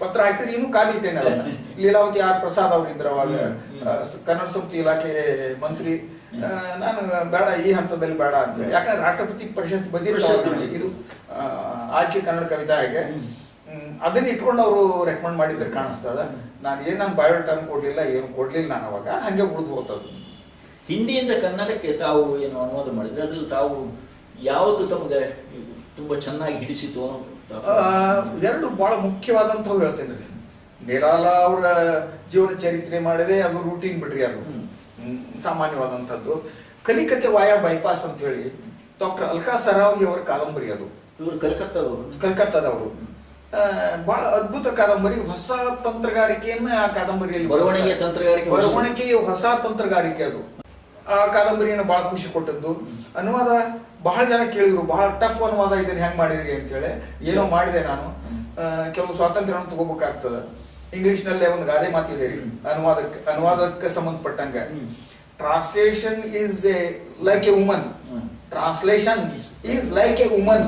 ಪತ್ರ ಹಾಕಿದ್ರೆ ಇನ್ನೂ ಕಾದಿಟ್ಟೇನೆ. ಲೀಲಾವತಿ ಆರ್ ಪ್ರಸಾದ್ ಅವರಿದ್ರ ಅವಾಗ ಕನ್ನಡ ಸಂಸ್ಕೃತಿ ಇಲಾಖೆ ಮಂತ್ರಿ. ನಾನು ಬೇಡ, ಈ ಹಂತದಲ್ಲಿ ಬೇಡ ಅಂತ, ಯಾಕಂದ್ರೆ ರಾಷ್ಟ್ರಪತಿ ಪ್ರಶಸ್ತಿ ಬಂದಿರೋ ಇದು ಆಜ್ಕಿ ಕನ್ನಡ ಕವಿತಾ ಹಾಗೆ ಅದನ್ನ ಇಟ್ಕೊಂಡು ಅವರು ರೆಕಮೆಂಡ್ ಮಾಡಿದ್ರೆ ಕಾಣಿಸ್ತದ. ನಾನು ಬಯೋಡೇಟಾ ಕೊಡ್ಲಿಲ್ಲ, ಏನು ಕೊಡ್ಲಿಲ್ಲ ನಾನು ಅವಾಗ, ಹಂಗೆ ಉಳಿದು ಹೋಗ್ತದ. ಹಿಂದಿಯಿಂದ ಕನ್ನಡಕ್ಕೆ ತಾವು ಏನು ಅನುವಾದ ಮಾಡಿದ್ರೆ ಅದ್ರಲ್ಲಿ ತಾವು ಯಾವುದು ತಮಗೆ ತುಂಬಾ ಚೆನ್ನಾಗಿ ಹಿಡಿಸಿತು? ಎರಡು ಬಹಳ ಮುಖ್ಯವಾದಂಥವು ಹೇಳ್ತೇನೆ ರೀ. ನಿರಾಲ ಅವರ ಜೀವನ ಚರಿತ್ರೆ ಮಾಡಿದೆ, ಅದು ರೂಟೀನ್ ಬಿಡ್ರಿ, ಅದು ಸಾಮಾನ್ಯವಾದಂಥದ್ದು. ಕಲಿಕತೆ ವಾಯಾ ಬೈಪಾಸ್ ಅಂತ ಹೇಳಿ ಡಾಕ್ಟರ್ ಅಲ್ಕಾ ಸರಾವಗಿ ಅವರ ಕಾದಂಬರಿ ಅದು. ಇವರು ಕಲ್ಕತ್ತಾದವರು. ಬಹಳ ಅದ್ಭುತ ಕಾದಂಬರಿ. ಹೊಸ ತಂತ್ರಗಾರಿಕೆಯನ್ನ ಆ ಕಾದಂಬರಿಯಲ್ಲಿ, ಬರವಣಿಗೆಯ ಹೊಸ ತಂತ್ರಗಾರಿಕೆ ಅದು. ಆ ಕಾದಂಬರಿಯನ್ನು ಬಹಳ ಖುಷಿ ಕೊಟ್ಟದ್ದು. ಅನುವಾದ ಬಹಳ ಜನ ಕೇಳಿದ್ರು, ಬಹಳ ಟಫ್ ಅನುವಾದ ಇದನ್ನ ಹೆಂಗ್ ಮಾಡಿದ್ರಿ ಅಂತ ಹೇಳಿ. ಏನೋ ಮಾಡಿದೆ ನಾನು. ಕೆಲವು ಸ್ವಾತಂತ್ರ್ಯ ತಗೋಬೇಕಾಗ್ತದ. ಇಂಗ್ಲಿಷ್ ನಲ್ಲೇ ಒಂದು ಗಾದೆ ಮಾತಿದೆ ರೀ ಅನುವಾದಕ್ಕೆ ಸಂಬಂಧಪಟ್ಟಂಗ. Translation is like a woman, translation is like a woman.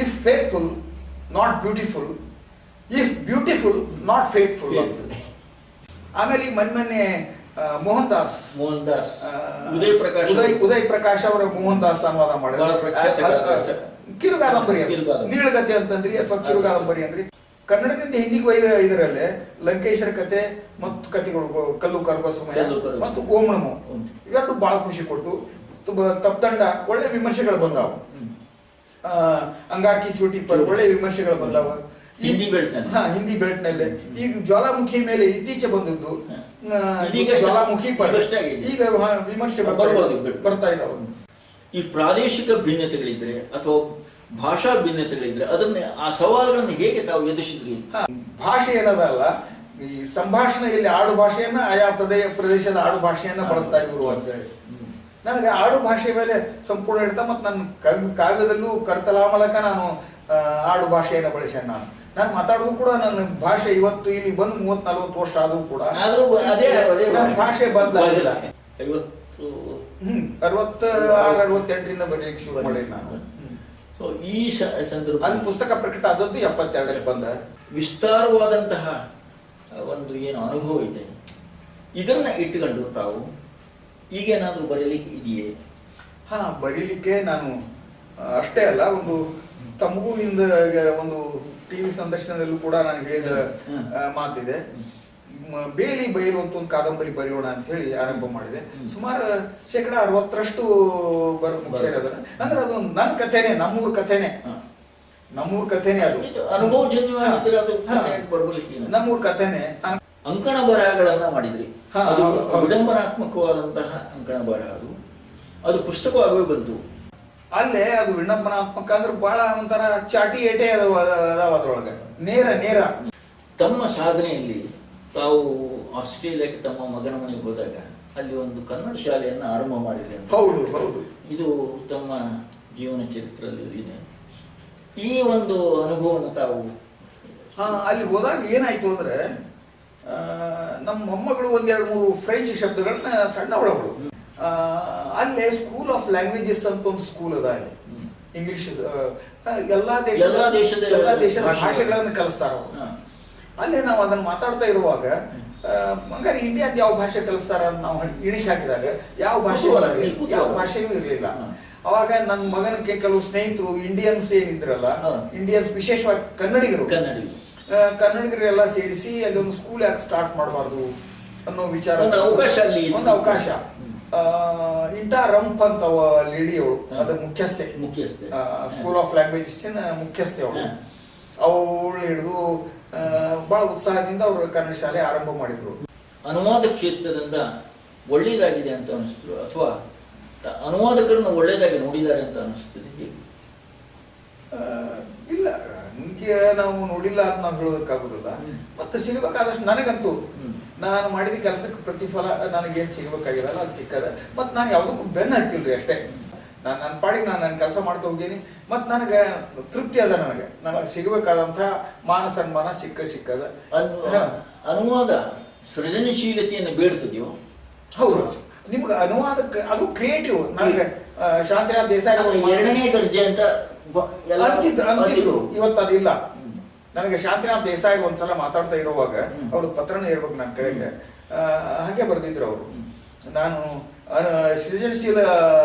If faithful not beautiful, if beautiful not faithful. ಆಮೇಲೆ ಮೊನ್ನೆ ಮೋಹನ್ ದಾಸ್ ಉದಯ್ ಪ್ರಕಾಶ್ ಅವರ ಮೋಹನ್ ದಾಸ್ ಅನುವಾದ ಮಾಡಿದ ಕಿರುಕಾದಂಬರಿ, ನೀಳಗತೆ ಅಂತಂದ್ರಿ ಅಥವಾ ಕಿರುಕಾದಂಬರಿ ಅಂದ್ರಿ. ಕನ್ನಡದಿಂದ ಹಿಂದಿಗೆ ಇದರಲ್ಲೇ ಲಂಕೇಶರ ಕತೆ ಮತ್ತು ಕಥೆಗಳು, ಕಲ್ಲು ಕರ್ಗೋ ಸಮಯ ಮತ್ತು ಓಮಣಮು, ಇವೆರಡು ಬಹಳ ಖುಷಿ ಕೊಟ್ಟು. ತಪ್ಪದಂಡ ಒಳ್ಳೆ ವಿಮರ್ಶೆಗಳು ಬಂದಾವ. ಅಂಗಾಕಿ ಚೋಟಿ ಪರ್ ಒಳ್ಳೆ ವಿಮರ್ಶೆಗಳು ಬಂದಾವ ಹಿಂದಿ ಬೆಲ್ಟ್ ನಲ್ಲಿ. ಈಗ ಜ್ವಾಲಾಮುಖಿ ಮೇಲೆ ಇತ್ತೀಚೆ ಬಂದದ್ದು ಜ್ವಾಲಾಮುಖಿ ಪರ್, ಈಗ ವಿಮರ್ಶೆ ಬರ್ತಾ ಇದಾವ. ಈ ಪ್ರಾದೇಶಿಕ ಭಿನ್ನತೆಗಳಿದ್ರೆ ಅಥವಾ ಭಾಷಾ ಭಿನ್ನತೆಗಳಿದ್ರೆ ಅದನ್ನ, ಆ ಸವಾಲುಗಳನ್ನು ಹೇಗೆ ತಾವು ಎದುರಿಸಿದ್ರಿ? ಭಾಷೆ ಏನದಲ್ಲ, ಈ ಸಂಭಾಷಣೆಯಲ್ಲಿ ಆಡು ಭಾಷೆಯನ್ನ, ಆಯಾ ಪ್ರದೇಶದ ಆಡು ಭಾಷೆಯನ್ನ ಬಳಸ್ತಾ ಇದ್ರು ಅಂತ ಹೇಳಿ. ನನಗೆ ಆಡು ಭಾಷೆ ಮೇಲೆ ಸಂಪೂರ್ಣ ಹಿಡಿತ. ಮತ್ತು ನನ್ನ ಕಾವ್ಯದಲ್ಲೂ ಕರ್ತಲಾಮಲಕ ನಾನು ಆಡು ಭಾಷೆಯನ್ನ ಬಳಸ್ಯಾನ. ನಾನು ಮಾತಾಡೋದು ಕೂಡ ನನ್ನ ಭಾಷೆ ಇವತ್ತು ಇಲ್ಲಿ ಬಂದು 30-40 ವರ್ಷ ಆದ್ರೂ ಕೂಡ ಭಾಷೆ ಬದಲಾಗಿಲ್ಲ. 66-68ರಿಂದ ಬರೀಲಿಕ್ಕೆ ಶುರು ಮಾಡಿದೆ ನಾನು. ಈ ಸಂದರ್ಭ ಅಲ್ಲಿ ಪುಸ್ತಕ ಪ್ರಕಟ ಆದದ್ದು 72ಕ್ಕೆ ಬಂದ. ವಿಸ್ತಾರವಾದಂತಹ ಒಂದು ಏನು ಅನುಭವ ಇದೆ, ಇದನ್ನ ಇಟ್ಟುಕೊಂಡು ತಾವು ಈಗೇನಾದ್ರೂ ಬರೀಲಿಕ್ಕೆ ಇದೆಯೇ? ಬರೀಲಿಕ್ಕೆ ನಾನು ಅಷ್ಟೇ ಅಲ್ಲ, ಒಂದು ತಮಗೂ ಇಂದ ಒಂದು ಟಿವಿ ಸಂದರ್ಶನದಲ್ಲೂ ಕೂಡ ನಾನು ಹೇಳಿದ ಮಾತಿದೆ. ಬೇಲಿ ಬಯಲು ಅಂತ ಒಂದು ಕಾದಂಬರಿ ಬರೆಯೋಣ ಅಂತ ಹೇಳಿ ಆರಂಭ ಮಾಡಿದೆ. ಸುಮಾರು 60% ಮುಗಿಸಿದೆ ಅದನ್ನ. ಅಂದ್ರೆ ಅದು ನನ್ನ ಕಥೆನೆ, ನಮ್ಮೂರ್ ಕಥೆನೆ ಅದು. ನಮ್ಮೂರ್ ಕಥೆನೆ. ಅಂಕಣ ಬರಹಗಳನ್ನ ಮಾಡಿದ್ರಿ, ವಿಡಂಬನಾತ್ಮಕವಾದಂತಹ ಅಂಕಣ ಬರಹ ಅದು ಪುಸ್ತಕವಾಗೇ ಬಂತು. ಅಲ್ಲೇ ಅದು ವಿಡಂಬನಾತ್ಮಕ ಅಂದ್ರೆ ಬಹಳ ಒಂಥರ ಚಾಟಿ ಏಟೆ ಅದಾವ ಅದ್ರೊಳಗೆ, ನೇರ. ತಮ್ಮ ಸಾಧನೆಯಲ್ಲಿ ತಾವು ಆಸ್ಟ್ರೇಲಿಯಾಕ್ಕೆ ತಮ್ಮ ಮಗನ ಮನೆಗೆ ಹೋದಾಗ ಅಲ್ಲಿ ಒಂದು ಕನ್ನಡ ಶಾಲೆಯನ್ನ ಆರಂಭ ಮಾಡಿದೆ. ಹೌದು. ಇದು ತಮ್ಮ ಜೀವನ ಚರಿತ್ರೆಯಲ್ಲಿ ಇದೆ. ಈ ಒಂದು ಅನುಭವನ ತಾವು ಅಲ್ಲಿ ಹೋದಾಗ ಏನಾಯ್ತು ಅಂದ್ರೆ, ನಮ್ಮ ಮೊಮ್ಮಗಳು 1-2-3 ಫ್ರೆಂಚ್ ಶಬ್ದಗಳನ್ನ ಸಣ್ಣ ಒಳಗಳು. ಅಲ್ಲೇ ಸ್ಕೂಲ್ ಆಫ್ ಲ್ಯಾಂಗ್ವೇಜಸ್ ಅಂತ ಒಂದು ಸ್ಕೂಲ್ ಅದ ಅಲ್ಲಿ. ಇಂಗ್ಲಿಷ್ ಎಲ್ಲಾ ದೇಶದ ಭಾಷೆಗಳನ್ನ ಕಲಿಸ್ತಾರ. ಅಲ್ಲೇ ನಾವು ಅದನ್ನ ಮಾತಾಡ್ತಾ ಇರುವಾಗ, ಹಂಗಾರೆ ಇಂಡಿಯಾದ ಯಾವ ಭಾಷೆ ಕಲಿಸ್ತಾರ ಅಂತ ನಾವು ಇಣಿಸಿ ಹಾಕಿದಾಗ ಯಾವ ಭಾಷೆನೂ ಇರ್ಲಿಲ್ಲ. ಅವಾಗ ನನ್ನ ಮಗನಿಗೆ ಕೆಲವು ಸ್ನೇಹಿತರು ಇಂಡಿಯನ್ಸ್ ಏನಿದ್ರಲ್ಲ, ಇಂಡಿಯನ್ಸ್ ವಿಶೇಷವಾಗಿ ಕನ್ನಡಿಗರೆಲ್ಲ ಸೇರಿಸಿ ಅಲ್ಲಿ ಒಂದು ಸ್ಕೂಲ್ ಯಾಕೆ ಸ್ಟಾರ್ಟ್ ಮಾಡಬಾರ್ದು ಅನ್ನೋ ವಿಚಾರ, ಒಂದು ಅವಕಾಶ. ಇಂಟಾ ರಂಪ್ ಅಂತ ಲೇಡಿ ಅವಳು, ಅದ್ರ ಮುಖ್ಯಸ್ಥೆ, ಸ್ಕೂಲ್ ಆಫ್ ಲ್ಯಾಂಗ್ವೇಜಸ್ ಮುಖ್ಯಸ್ಥೆ ಅವಳು ಹಿಡಿದು ಬಹಳ ಉತ್ಸಾಹದಿಂದ ಅವರು ಕನ್ನಡ ಶಾಲೆ ಆರಂಭ ಮಾಡಿದ್ರು. ಅನುವಾದ ಕ್ಷೇತ್ರದಿಂದ ಒಳ್ಳೇದಾಗಿದೆ ಅಂತ ಅನಿಸ್ತು ಅಥವಾ ಅನುವಾದಕರನ್ನ ಒಳ್ಳೇದಾಗಿ ನೋಡಿದ್ದಾರೆ ಅಂತ ಅನಿಸ್ತದೆ? ಇಲ್ಲ, ನಿಮ್ಗೆ ನಾವು ನೋಡಿಲ್ಲ ಅಂತ ನಾವು ಹೇಳೋದಕ್ಕಾಗುದಿಲ್ಲ. ಮತ್ತೆ ಸಿಗಬೇಕಾದಷ್ಟು ನನಗಂತೂ ನಾನು ಮಾಡಿದ ಕೆಲಸಕ್ಕೆ ಪ್ರತಿಫಲ ನನಗೇನು ಸಿಗಬೇಕಾಗಿರಲ್ಲ, ಅದು ಸಿಕ್ಕದ. ಮತ್ತು ನಾನು ಯಾವುದಕ್ಕೂ ಬೆನ್ನ ಹತ್ತಿಲ್ರಿ ಅಷ್ಟೇ. ನಾನು ನನ್ನ ಪಾಡಿಗೆ ನನ್ನ ಕೆಲಸ ಮಾಡ್ತಾ ಹೋಗೀನಿ. ಮತ್ತು ನನಗೆ ತೃಪ್ತಿ ಅದ. ನನಗೆ ಸಿಗಬೇಕಾದಂಥ ಮಾನ ಸನ್ಮಾನ ಸಿಕ್ಕದ. ಅನುವಾದ ಸೃಜನಶೀಲತೆಯನ್ನು ಬೇಡ್ತದೆಯೋ? ಹೌದು, ನಿಮ್ಗೆ ಅನುವಾದಕ್ಕೆ ಅದು ಕ್ರಿಯೇಟಿವ್. ನನಗೆ ಶಾಂತಿನಾಥ್ ದೇಸಾಯಿ 2ನೇ ದರ್ಜೆ ಅಂತ ಇವತ್ತು ಅದಿಲ್ಲ. ನನಗೆ ಶಾಂತಿನಾಥ್ ದೇಸಾಯಿ ಒಂದ್ಸಲ ಮಾತಾಡ್ತಾ ಇರುವಾಗ ಅವ್ರದ್ದು ಪತ್ರನೇ ಇರ್ಬೇಕು ನನ್ನ ಕಡೆಗೆ, ಹಾಗೆ ಬರ್ದಿದ್ರು ಅವರು. ನಾನು ಸೃಜನಶೀಲ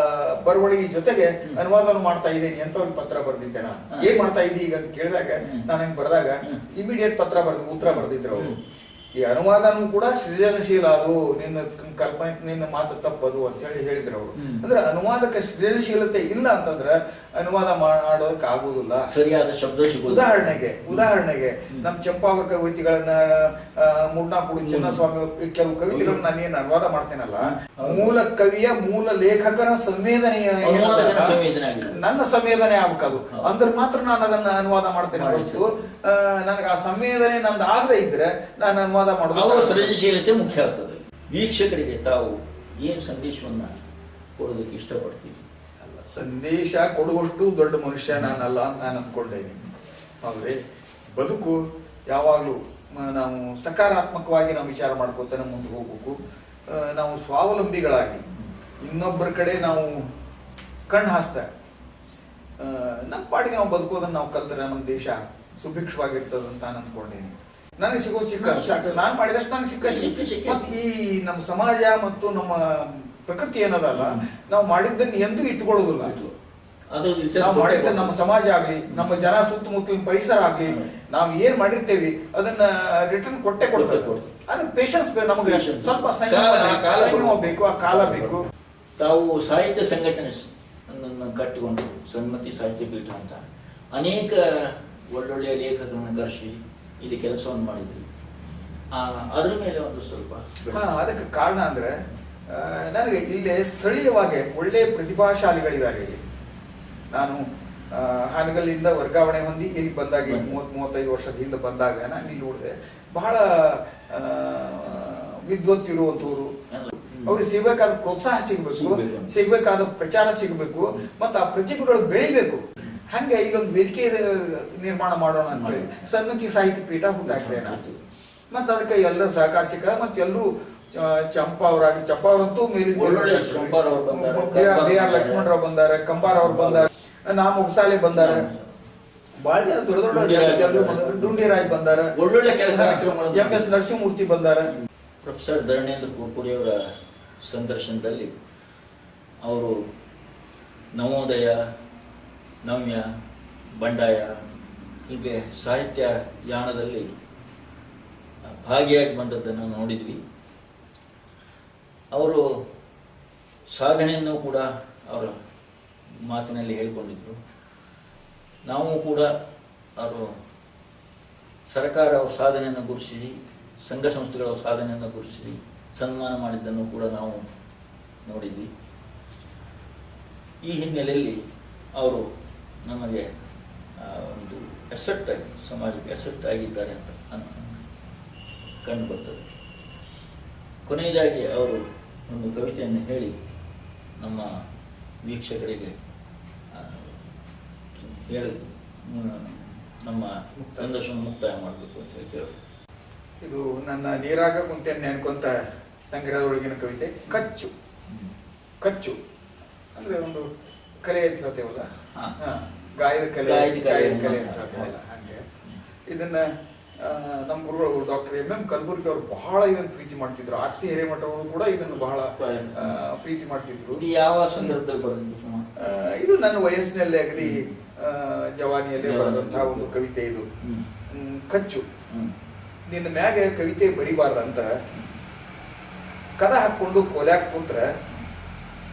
ಬರವಣಿಗೆ ಜೊತೆಗೆ ಅನುವಾದವನ್ನು ಮಾಡ್ತಾ ಇದ್ದೀನಿ ಅಂತ ಅವ್ರಿಗೆ ಪತ್ರ ಬರ್ದಿದ್ದೆ ನಾನು. ಏನ್ ಮಾಡ್ತಾ ಇದ್ದೀವಿ ಈಗ ಅಂತ ಕೇಳಿದಾಗ ನಾನು ಹಂಗೆ ಬರೆದಾಗ ಇಮಿಡಿಯೇಟ್ ಉತ್ತರ ಬರ್ದಿದ್ರು ಅವರು. ಈ ಅನುವಾದನೂ ಕೂಡ ಸೃಜನಶೀಲ, ಅದು ನಿನ್ನ ಕಲ್ಪನೆ, ನಿನ್ನ ಮಾತು ತಪ್ಪದು ಅಂತ ಹೇಳಿ ಹೇಳಿದ್ರು ಅವರು. ಅಂದ್ರೆ ಅನುವಾದಕ್ಕೆ ಸೃಜನಶೀಲತೆ ಇಲ್ಲ ಅಂತಂದ್ರೆ ಅನುವಾದ ಮಾಡೋದಕ್ಕೆ ಆಗುದಿಲ್ಲ, ಸರಿಯಾದ ಶಬ್ದ ಸಿಗುವುದು. ಉದಾಹರಣೆಗೆ ನಮ್ಮ ಚಂಪಾವರ ಕವಿತೆಗಳನ್ನ, ಮೂಡ್ನಾಕುಡು ಚಿನ್ನಸ್ವಾಮಿ ಕೆಲವು ಕವಿತೆಗಳನ್ನ ನಾನೇನು ಅನುವಾದ ಮಾಡ್ತೇನಲ್ಲ, ಮೂಲ ಕವಿಯ ಮೂಲ ಲೇಖಕನ ಸಂವೇದನೆಯ ನನ್ನ ಸಂವೇದನೆ ಆಗ್ಬೇಕದು. ಅಂದ್ರೆ ಮಾತ್ರ ನಾನು ಅದನ್ನ ಅನುವಾದ ಮಾಡ್ತೇನೆ ಹೊರತು ನನಗೆ ಆ ಸಂವೇದನೆ ನಂದು ಆಗದೆ ಇದ್ರೆ ನಾನು ಅನುವಾದ ಮಾಡೋದು. ಸೃಜನಶೀಲತೆ ಮುಖ್ಯ ಆಗ್ತದೆ. ವೀಕ್ಷಕರಿಗೆ ತಾವು ಏನು ಸಂದೇಶವನ್ನ ಕೊಡೋದಕ್ಕೆ ಇಷ್ಟಪಡ್ತೀವಿ? ಸಂದೇಶ ಕೊಡುವಷ್ಟು ದೊಡ್ಡ ಮನುಷ್ಯ ನಾನಲ್ಲ ಅಂತ ನಾನು ಅಂದ್ಕೊಂಡಿದ್ದೀನಿ. ಹೌದ್ರಿ, ಬದುಕು ಯಾವಾಗ್ಲೂ ನಾವು ಸಕಾರಾತ್ಮಕವಾಗಿ ನಾವು ವಿಚಾರ ಮಾಡ್ಕೋತಾನೆ ಮುಂದೆ ಹೋಗ್ಬೇಕು. ನಾವು ಸ್ವಾವಲಂಬಿಗಳಾಗಿ ಇನ್ನೊಬ್ಬರ ಕಡೆ ನಾವು ಕಣ್ಣು ಹಾಸ್ತಾ ನಮ್ಮ ಪಾಡಿಗೆ ನಾವು ಬದುಕೋದನ್ನ ನಾವು ಕಲ್ತ್ರೆ ನಮ್ಮ ದೇಶ ಸುಭಿಕ್ಷವಾಗಿರ್ತದಂತ ನಾನು ಅಂದ್ಕೊಂಡಿದ್ದೀನಿ. ನನಗೆ ಸಿಗೋ ಸಿಕ್ಕ ನಾನು ಮಾಡಿದಷ್ಟು ನನಗೆ ಸಿಕ್ಕ. ಮತ್ತೆ ಈ ನಮ್ಮ ಸಮಾಜ ಮತ್ತು ನಮ್ಮ ಪ್ರಕೃತಿ ಏನದಲ್ಲ, ನಾವು ಮಾಡಿದ್ದನ್ನು ಎಂದೂ ಇಟ್ಕೊಳ್ಳೋದಿಲ್ಲ. ನಾವು ಮಾಡಿದ್ದ ನಮ್ಮ ಸಮಾಜ ಆಗ್ಲಿ, ನಮ್ಮ ಜನ ಸುತ್ತಮುತ್ತಲಿನ ಪರಿಸರ ಆಗ್ಲಿ, ನಾವು ಏನ್ ಮಾಡಿರ್ತೇವಿ ಅದನ್ನ ರಿಟರ್ನ್ ಕೊಟ್ಟೆ ಕೊಡ್ತೇವೆ. ಅದ್ರ ಪೇಷನ್ಸ್ ನಮಗೆ ಸ್ವಲ್ಪ ಸಂಯಮ ಬೇಕು, ಆ ಕಾಲ ಬೇಕು. ತಾವು ಸಾಹಿತ್ಯ ಸಂಘಟನೆ ಕಟ್ಟಿಕೊಂಡು ಸನ್ಮತಿ ಸಾಹಿತ್ಯ ಪೀಠ ಅಂತ ಅನೇಕ ಒಳ್ಳೊಳ್ಳೆಯ ಲೇಖಕರನ್ನು ಕರೆಸಿ ಇಲ್ಲಿ ಕೆಲಸವನ್ನು ಮಾಡಿದ್ವಿ. ಅದ್ರ ಮೇಲೆ ಒಂದು ಸ್ವಲ್ಪ ಅದಕ್ಕೆ ಕಾರಣ ಅಂದ್ರೆ ನನಗೆ ಇಲ್ಲೇ ಸ್ಥಳೀಯವಾಗಿ ಒಳ್ಳೆ ಪ್ರತಿಭಾಶಾಲಿಗಳಿದ್ದಾರೆ. ಇಲ್ಲಿ ನಾನು ಹಾನಗಲ್ಲಿಂದ ವರ್ಗಾವಣೆ ಹೊಂದಿ ಇಲ್ಲಿ ಬಂದಾಗ 30-35 ವರ್ಷದ ಹಿಂದೆ ಬಂದಾಗ ನಾನು ಇಲ್ಲಿ ನೋಡಿದೆ ಬಹಳ ವಿದ್ವತ್ತಿರುವಂತವ್ರು. ಅವ್ರಿಗೆ ಸಿಗಬೇಕಾದ ಪ್ರೋತ್ಸಾಹ ಸಿಗಬೇಕಾದ ಪ್ರಚಾರ ಸಿಗಬೇಕು, ಮತ್ತು ಆ ಪ್ರತಿಭೆಗಳು ಬೆಳಿಬೇಕು. ಹಂಗೆ ಇಲ್ಲೊಂದು ವೇದಿಕೆ ನಿರ್ಮಾಣ ಮಾಡೋಣ ಅಂತ ಹೇಳಿ ಸನ್ಮತಿ ಸಾಹಿತ್ಯ ಪೀಠ ಹುಟ್ಟಾಕ್ತೇನೆ ನಾನು. ಮತ್ತೆ ಅದಕ್ಕೆ ಎಲ್ಲರ ಸಹಕಾರ ಸಿಕ್ಕ, ಮತ್ತೆ ಎಲ್ಲರೂ ಚಂಪಾವರಂತೂ ಮೇಲಿಂದ BR ಲಕ್ಷ್ಮಣರಾವ್ ಬಂದಾರ, ಕಂಬಾರ್ ಅವ್ರು ಬಂದಾರ, ನಾ ಮುಗಸಾಲೆ ಬಂದಾರ, ಬಹಳ ಜನ ದೊಡ್ಡ ದೊಡ್ಡ ಡುಂಡಿರಾಯ್ ಬಂದಾರ, MS ನರಸಿಂಹಮೂರ್ತಿ ಬಂದಾರ. ಪ್ರೊಫೆಸರ್ ಧರಣೇಂದ್ರ ಕುರ್ಕುರಿ ಅವರ ಸಂದರ್ಶನದಲ್ಲಿ ಅವರು ನವೋದಯ, ನವ್ಯ, ಬಂಡಾಯ ಹೀಗೆ ಸಾಹಿತ್ಯ ಯಾನದಲ್ಲಿ ಭಾಗಿಯಾಗಿ ಬಂದದ್ದನ್ನು ನೋಡಿದ್ವಿ. ಅವರು ಸಾಧನೆಯನ್ನು ಕೂಡ ಅವರ ಮಾತಿನಲ್ಲಿ ಹೇಳಿಕೊಂಡಿದ್ರು. ನಾವು ಕೂಡ ಅವರು ಸರ್ಕಾರ ಅವ್ರ ಸಾಧನೆಯನ್ನು ಗುರುತಿಸಿ, ಸಂಘ ಸಂಸ್ಥೆಗಳ ಸಾಧನೆಯನ್ನು ಗುರುತಿಸಿ ಸನ್ಮಾನ ಮಾಡಿದ್ದನ್ನು ಕೂಡ ನಾವು ನೋಡಿದ್ವಿ. ಈ ಹಿನ್ನೆಲೆಯಲ್ಲಿ ಅವರು ನಮಗೆ ಒಂದು ಎಸೆಟ್ ಆಗಿ, ಸಮಾಜಕ್ಕೆ ಎಸೆಟ್ ಆಗಿದ್ದಾರೆ ಅಂತ ಕಂಡು ಬರ್ತದೆ. ಕೊನೆಯದಾಗಿ ಅವರು ಒಂದು ಕವಿತೆಯನ್ನು ಹೇಳಿ ನಮ್ಮ ವೀಕ್ಷಕರಿಗೆ ಹೇಳಿ ನಮ್ಮ ಸಂದರ್ಶನ ಮುಕ್ತಾಯ ಮಾಡಬೇಕು ಅಂತ ಹೇಳಿ ಕೇಳೋದು. ಇದು ನನ್ನ ನೀರಾಗ ಕುಂತೆಯನ್ನು ನೆನ್ಕೊಂತ ಸಂಗ್ರಹದೊಳಗಿನ ಕವಿತೆ. ಕಚ್ಚು ಕಚ್ಚು ಅಂದ್ರೆ ಒಂದು ಕಲೆ ಅಂತ ಹೇಳ್ತೇವಲ್ಲ, ಗಾಯದ ಕಲೆ ಅಂತ ಹೇಳ್ತೇವಲ್ಲ, ಹಂಗೆ ಇದನ್ನ ನಮ್ಮ ಗುರುಗಳು ಡಾಕ್ಟರ್ MM ಕಲಬುರ್ಗಿ ಅವರು ಬಹಳ ಇದನ್ನು ಪ್ರೀತಿ ಮಾಡ್ತಿದ್ರು. RC ಹಿರೇಮಠ ಅವರು ಕೂಡ ಇದನ್ನು ಬಹಳ ಪ್ರೀತಿ ಮಾಡ್ತಿದ್ರು. ಯಾವ ಸಂದರ್ಭದಲ್ಲಿ ಬರೆದಿದ್ದು? ಇದು ನನ್ನ ವಯಸ್ಸಿನಲ್ಲಿ ಅಗದಿ ಜವಾನಿಯಲ್ಲೇ ಬರೆದಂತಹ ಒಂದು ಕವಿತೆ ಇದು. ಕಚ್ಚು. ನಿನ್ನ ಮ್ಯಾಗೆ ಕವಿತೆ ಬರಿಬಾರ್ದಂತ ಕದ ಹಾಕೊಂಡು ಕೋಲ್ಯಾಕ್ ಕುಂತ್ರ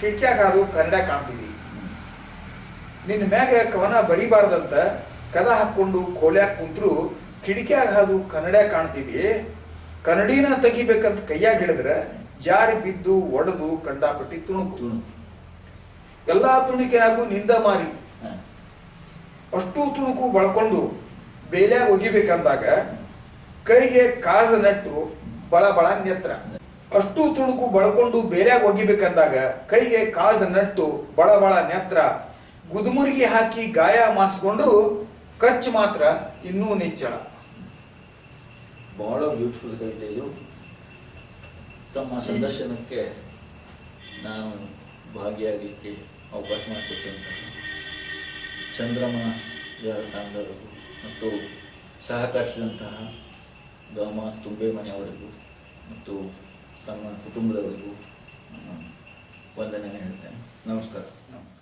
ಕಿಟಕ್ಯಾಗ ಹಾದು ಕನ್ನಡ ಕಾಣ್ತಿದಿ. ನಿನ್ನ ಮ್ಯಾಗೆ ಕವನ ಬರಿಬಾರ್ದಂತ ಕದ ಹಾಕೊಂಡು ಕೋಲ್ಯಾಕ್ ಕುಂತ್ರು ಕಿಟಕ್ಯಾಗ ಹಾದು ಕನ್ನಡ ಕಾಣ್ತಿದಿ. ಕನ್ನಡಿನ ತೆಗಿಬೇಕಂತ ಕೈಯಾಗ ಹಿಡಿದ್ರೆ ಜಾರಿ ಬಿದ್ದು ಒಡೆದು ಕಂಡಾಪಟ್ಟಿ ತುಣುಕು. ಎಲ್ಲಾ ತುಣಿಕೆನಾಗೂ ನಿಂದ ಮಾರಿ ಅಷ್ಟು ತುಣುಕು ಬಳಕೊಂಡು ಬೇಲ್ಯಾಗ ಒಗಿಬೇಕಂದಾಗ ಕೈಗೆ ಕಾಜ ನಟ್ಟು ಬಳ ಬಳ ನೆತ್ರ. ಅಷ್ಟು ತುಣುಕು ಬಳಕೊಂಡು ಬೇಲ್ಯಾಗ ಒಗಿಬೇಕಂದಾಗ ಕೈಗೆ ಕಾಜ ನಟ್ಟು ಬಳ ಬಳ ನೆತ್ರ. ಗುದುಮುರಿಗೆ ಹಾಕಿ ಗಾಯ ಮಾಡಿಸ್ಕೊಂಡು ಕಚ್ಚು ಮಾತ್ರ ಇನ್ನೂ ನಿಚ್ಚಳ. ಬಹಳ ಬ್ಯೂಟಿಫುಲ್ ಕವಿತೆ ಇದು. ತಮ್ಮ ಸಂದರ್ಶನಕ್ಕೆ ನಾನು ಭಾಗಿಯಾಗಲಿಕ್ಕೆ ಅವಕಾಶ ಮಾಡಿಕೊಟ್ಟಂತಹ ಚಂದ್ರಮ ತಂಡರು ಮತ್ತು ಸಹಕರಿಸಿದಂತಹ ಗಾಮ ತುಂಬೆ ಮನೆಯವರಿಗೂ ಮತ್ತು ತಮ್ಮ ಕುಟುಂಬದವರಿಗೂ ವಂದನೆ ಹೇಳ್ತೇನೆ. ನಮಸ್ಕಾರ. ನಮಸ್ಕಾರ.